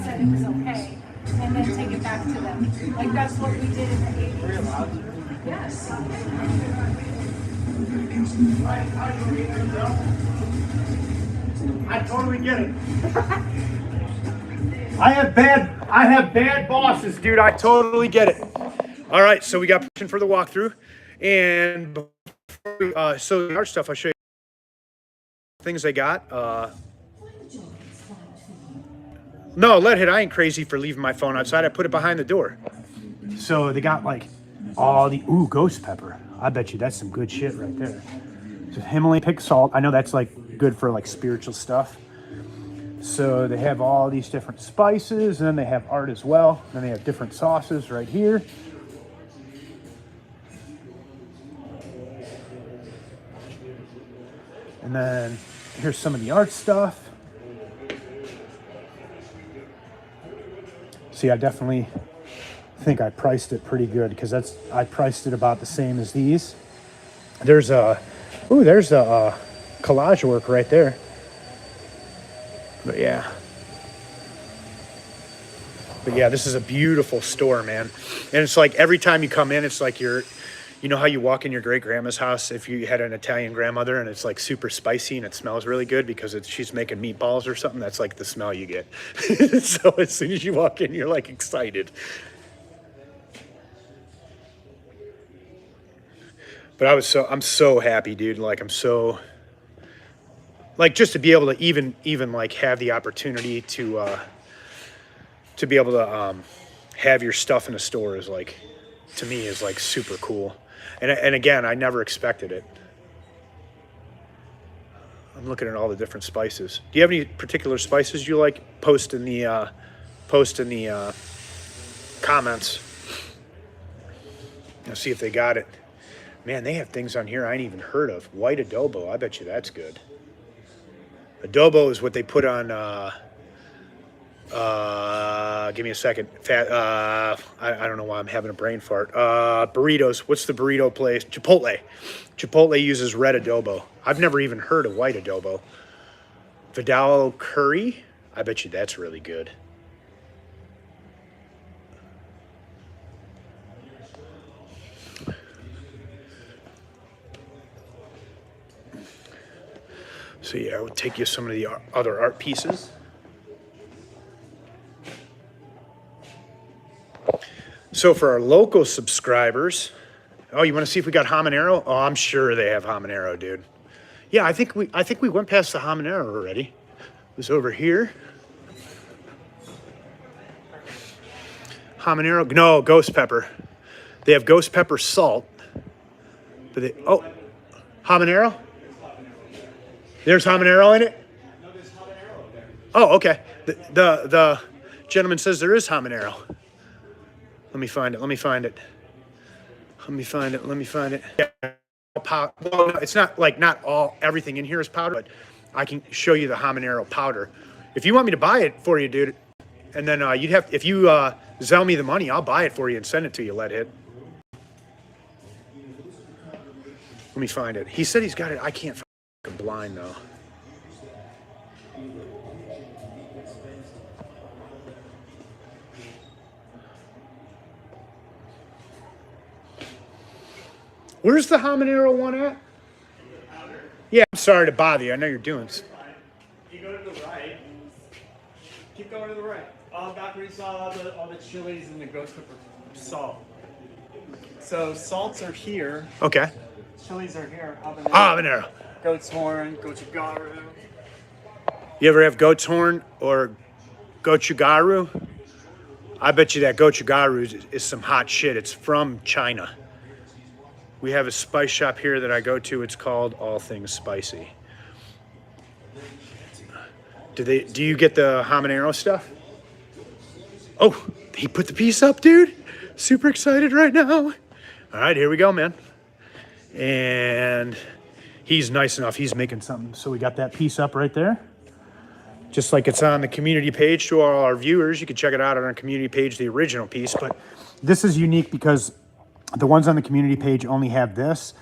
Said it was okay, and then take it back to them. Like that's what we did in the 80s. Yes. I totally get it. I have bad bosses, dude. I totally get it. All right, so we got permission for the walkthrough, and before we, so the art stuff, I'll show you things I got. No, let hit. I ain't crazy for leaving my phone outside. I put it behind the door. So they got like all the ghost pepper. I bet you that's some good shit right there. So Himalayan pink salt. I know that's like good for like spiritual stuff. So they have all these different spices, and then they have art as well. And then they have different sauces right here. And then here's some of the art stuff. See, I definitely think I priced it pretty good because I priced it about the same as these. There's a collage work right there. But yeah, this is a beautiful store, man. And it's like every time you come in, it's like you know how you walk in your great grandma's house if you had an Italian grandmother and it's like super spicy and it smells really good because she's making meatballs or something. That's like the smell you get. So as soon as you walk in, you're like excited. But I'm so happy, dude. Like I'm so like just to be able to even like have the opportunity to be able to have your stuff in a store is like, to me, is like super cool. And again, I never expected it. I'm looking at all the different spices. Do you have any particular spices you like? Post in the comments. Let's see if they got it. Man, they have things on here I ain't even heard of. White adobo. I bet you that's good. Adobo is what they put on. Give me a second. I don't know why I'm having a brain fart. Burritos. What's the burrito place? Chipotle. Chipotle uses red adobo. I've never even heard of white adobo. Vidal curry. I bet you that's really good. So yeah, I would take you some of the other art pieces. So for our local subscribers, oh, you want to see if we got Habanero? Oh, I'm sure they have Habanero, dude. Yeah, I think we went past the Habanero already. It was over here. Habanero, no, ghost pepper. They have ghost pepper salt. But they, oh, Habanero? There's Habanero in it? No, there's habanero there. Oh, okay. The gentleman says there is Habanero. Let me find it. Let me find it. Let me find it. Let me find it. Yeah. Well, no, it's not like not all everything in here is powder, but I can show you the habanero powder. If you want me to buy it for you, dude, and then you'd have, if you Zell me the money, I'll buy it for you and send it to you, Lead Hit. Let me find it. He said he's got it. I can't find it. I'm blind though. Where's the habanero one at? Yeah, I'm sorry to bother you. I know you're doing. You go to the right. Keep going to the right. Back where you saw all the chilies and the ghost pepper salt. So salts are here. Okay. Chilies are here. Habanero. Goat's horn, gochugaru. You ever have goat's horn or gochugaru? I bet you that gochugaru is some hot shit. It's from China. We have a spice shop here that I go to. It's called All Things Spicy. Do you get the habanero stuff? Oh, he put the piece up, dude. Super excited right now. All right, here we go, man. And he's nice enough. He's making something. So we got that piece up right there. Just like it's on the community page to all our viewers. You can check it out on our community page, the original piece. But this is unique because the ones on the community page only have this.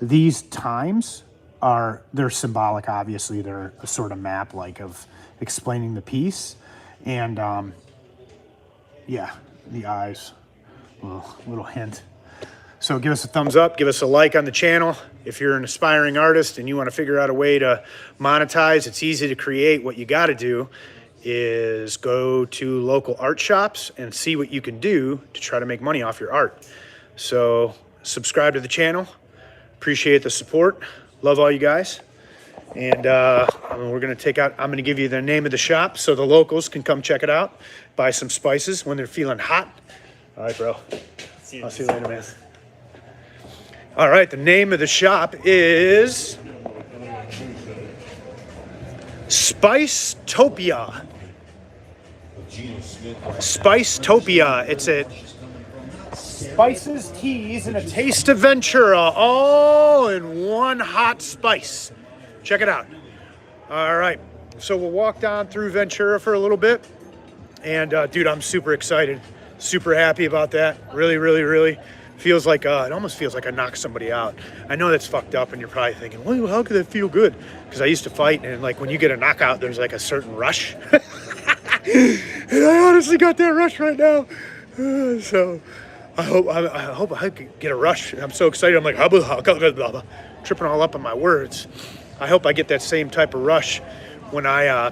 These times they're symbolic, obviously. They're a sort of map like of explaining the piece. And yeah, the eyes, little hint. So give us a thumbs up, give us a like on the channel. If you're an aspiring artist and you want to figure out a way to monetize, it's easy to create. What you got to do is go to local art shops and see what you can do to try to make money off your art. So subscribe to the channel. Appreciate the support. Love all you guys. And we're going to take out, I'm going to give you the name of the shop so the locals can come check it out. Buy some spices when they're feeling hot. All right, bro. I'll see you later, man. All right, the name of the shop is Spicetopia. Spicetopia. It's a spices, teas, and a taste of Ventura, all in one hot spice. Check it out. All right, so we'll walk down through Ventura for a little bit. And dude, I'm super excited, super happy about that. Really, really, really. Feels like, it almost feels like I knocked somebody out. I know that's fucked up and you're probably thinking, well, how could that feel good? Because I used to fight and like when you get a knockout, there's like a certain rush. And I honestly got that rush right now. So I hope I could get a rush. I'm so excited. I'm like, tripping all up on my words. I hope I get that same type of rush when I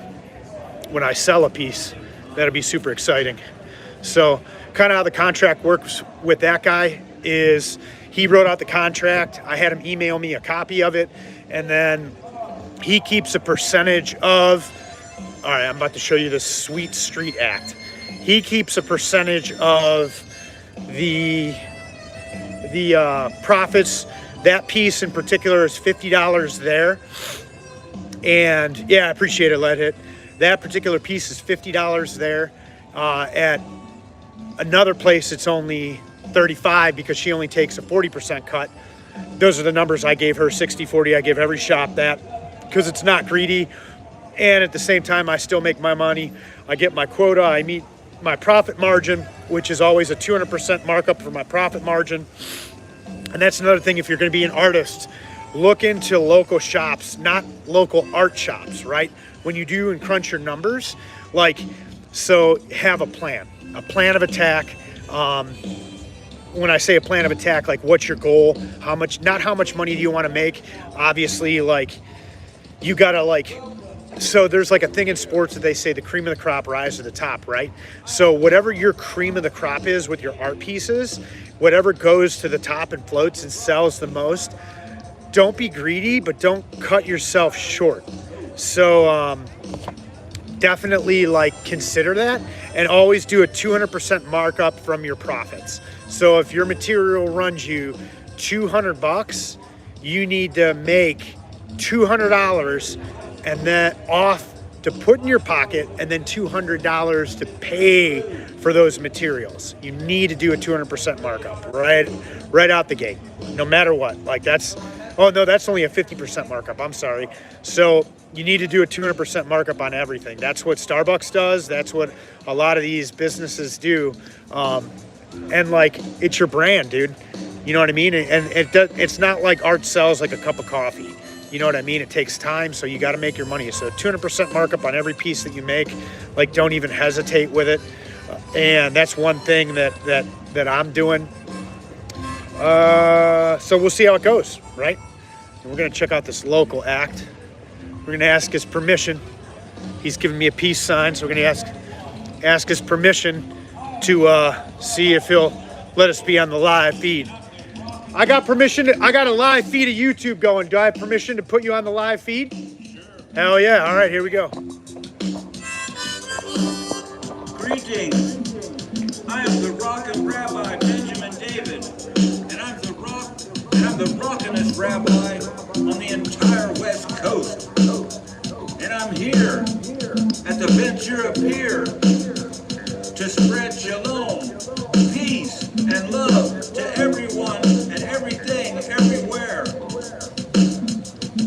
sell a piece. That'll be super exciting. So kind of how the contract works with that guy is he wrote out the contract. I had him email me a copy of it, and then he keeps a percentage of, all right, I'm about to show you the Sweet Street Act. He keeps a percentage of the profits. That piece in particular is $50 there. And yeah, I appreciate it, Lead Hit. That particular piece is $50 there. At another place, it's only $35 because she only takes a 40% cut. Those are the numbers I gave her, 60-40. I give every shop that because it's not greedy. And at the same time, I still make my money. I get my quota. I meet my profit margin, which is always a 200% markup for my profit margin. And that's another thing. If you're going to be an artist, look into local shops, not local art shops, right? When you do and crunch your numbers, like, so have a plan of attack. When I say a plan of attack, like what's your goal? How much, not how much money do you want to make? Obviously, like you gotta like, so there's like a thing in sports that they say the cream of the crop rise to the top, right? So whatever your cream of the crop is with your art pieces, whatever goes to the top and floats and sells the most, don't be greedy, but don't cut yourself short. So definitely like consider that, and always do a 200% markup from your profits. So if your material runs you $200, you need to make $200 and then off to put in your pocket, and then $200 to pay for those materials. You need to do a 200% markup right out the gate, no matter what. Like that's, oh no, that's only a 50% markup. I'm sorry. So you need to do a 200% markup on everything. That's what Starbucks does. That's what a lot of these businesses do. And like, it's your brand, dude. You know what I mean? And it's not like art sells like a cup of coffee. You know what I mean? It takes time, so you got to make your money. So 200% markup on every piece that you make. Like, don't even hesitate with it. And that's one thing that I'm doing. So we'll see how it goes, right? And we're gonna check out this local act. We're gonna ask his permission. He's giving me a peace sign, so we're gonna ask his permission to see if he'll let us be on the live feed. I got permission. I got a live feed of YouTube going. Do I have permission to put you on the live feed? Sure. Hell yeah. All right, here we go. Greetings. I am the Rockin' Rabbi Benjamin David, and I'm the rockin'est rabbi on the entire West Coast. And I'm here at the Ventura Pier to spread shalom, peace, and love to everyone and everything, everywhere.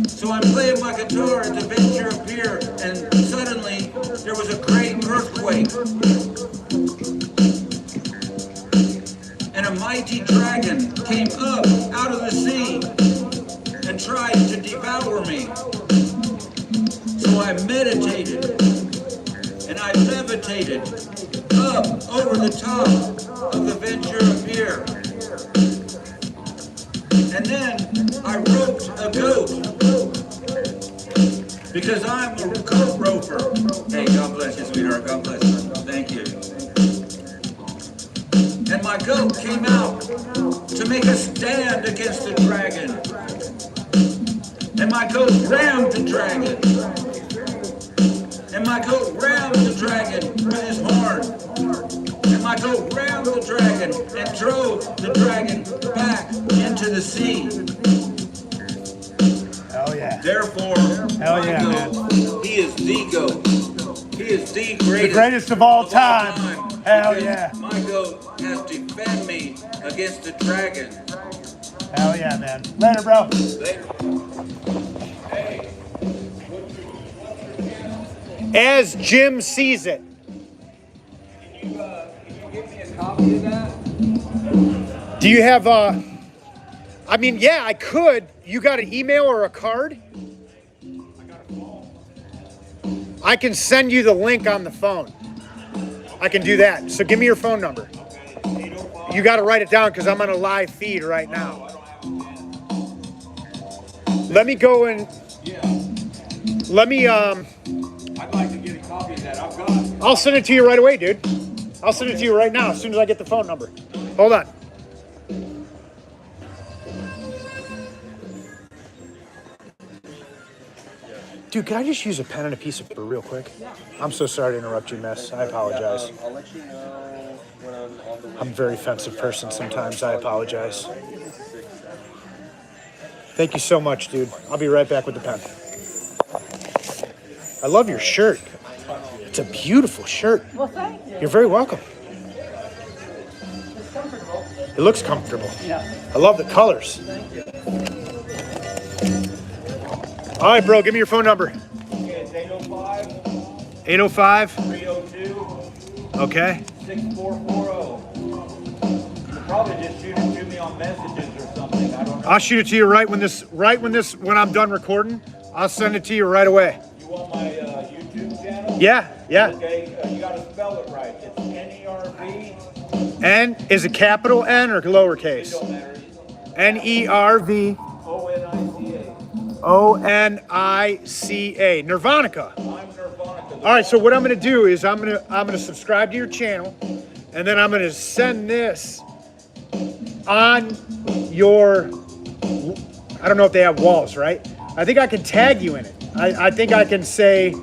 So I'm playing my guitar at the Ventura Pier, and suddenly there was a great earthquake. And a mighty dragon came up out of the sea and tried to devour me. So I meditated and I levitated up over the top of the Ventura Pier. And then I roped a goat, because I'm a goat roper. Hey, God bless you, sweetheart. God bless you. Thank you. And my goat came out to make a stand against the dragon. And my goat rammed the dragon. And my goat rammed the dragon with his horn. And my goat rammed the dragon and drove the dragon back into the sea. Hell yeah. Therefore, Hell yeah, my goat, he is the goat. He is the greatest of all time. Hell Because yeah. my goat has defended me against the dragon. Hell yeah, man. Later, bro. Later. As Jim sees it. Can you give me a copy of that? Do you have I mean, yeah, I could. You got an email or a card? I can send you the link on the phone. I can do that. So give me your phone number. You got to write it down because I'm on a live feed right now. Let me go and let me I'd like to get a copy of that. I've got it. I'll send it to you right away, dude. I'll send it to you right now as soon as I get the phone number. Hold on. Dude, can I just use a pen and a piece of paper real quick? I'm so sorry to interrupt you, miss. I apologize. I'll let you know when I'm on the way. I'm a very offensive person sometimes. I apologize. Thank you so much, dude. I'll be right back with the pen. I love your shirt. It's a beautiful shirt. Well, thank you. You're very welcome. It's comfortable. It looks comfortable. Yeah. I love the colors. All right, bro, give me your phone number. Okay, it's 805 805. 302 Okay. 6440. You can probably just shoot it to me on messages or something. I don't know. I'll shoot it to you when I'm done recording. I'll send it to you right away. You want my YouTube channel? Yeah. Okay, you gotta spell it right. It's N-E-R-V. N is it capital N or lowercase? Don't matter. N-E-R-V. O-N-I-C-A. Onica. Nirvanica. All right, so what I'm gonna do is I'm gonna subscribe to your channel, and then I'm gonna send this on your, I don't know if they have walls, right? I think I can tag you in it. I think I can say,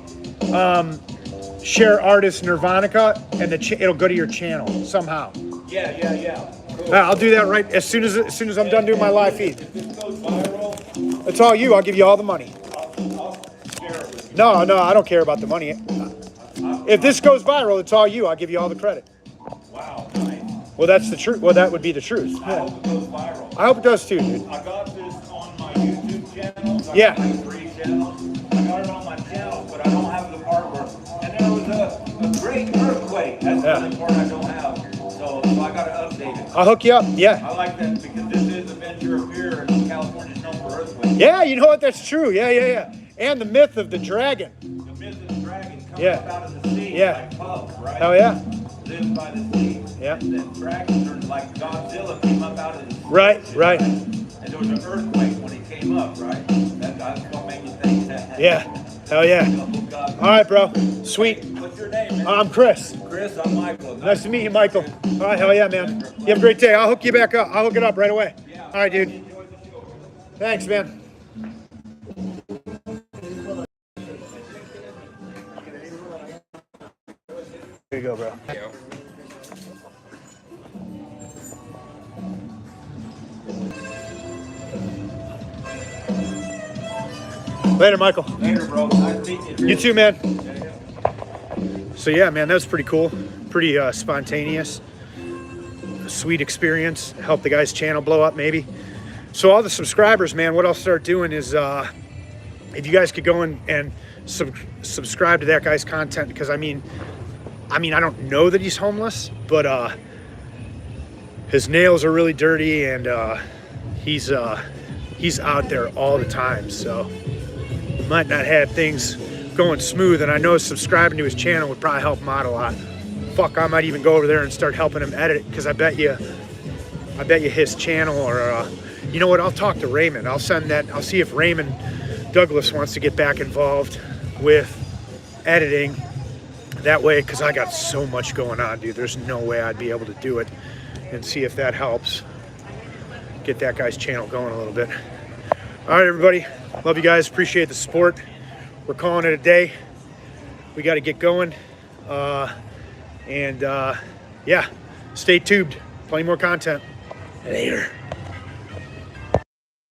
share artist Nirvanica, and it'll go to your channel somehow. Yeah. Cool. I'll do that right as soon as I'm done doing my live feed. If this goes viral, It's all you. I'll give you all the money. I'll share it with you. No, I don't care about the money. If this goes viral, it's all you. I'll give you all the credit. Wow, nice. Well, that's the truth. Well, that would be the truth. I hope it goes viral. I hope it does too, dude. I got this on my YouTube channel. So Yeah. I got like 3 channels. I got it on my channel, but I don't have the artwork. And there was a great earthquake. That's the only part I don't have. So I got to update it. I'll hook you up. Yeah. I like that because this is a Ventura Pier and California's known for earthquakes. Yeah, you know what? That's true. Yeah. And the myth of the dragon. The myth of the dragon comes Yeah. up out of the sea like puffs, right? Hell yeah. Lives by the sea. Yeah. And then dragons are like Godzilla came up out of the sea. Right. And there was an earthquake when it came up, right? That's what made me think that. Yeah. Hell yeah. All right, bro. Sweet. What's your name, man? I'm Chris. Chris, I'm Michael. Nice to meet you, Michael. All right, hell yeah, man. You have a great day. I'll hook you back up. I'll hook it up right away. All right, dude. Thanks, man. There you go, bro. Later, Michael. Later, bro. Nice meeting you. You too, man. So yeah, man, that was pretty cool. Pretty spontaneous. Sweet experience. Helped the guy's channel blow up, maybe. So all the subscribers, man, what I'll start doing is if you guys could go and subscribe to that guy's content, because I mean, I don't know that he's homeless, but his nails are really dirty, and he's out there all the time, so might not have things going smooth. And I know subscribing to his channel would probably help him out a lot. Fuck, I might even go over there and start helping him edit it, because I bet you his channel, or you know what, I'll talk to Raymond. I'll see if Raymond Douglas wants to get back involved with editing that way, because I got so much going on, dude. There's no way I'd be able to do it, and see if that helps get that guy's channel going a little bit. All right, everybody, love you guys, appreciate the support. We're calling it a day. We got to get going, and yeah, stay tuned, plenty more content. Later.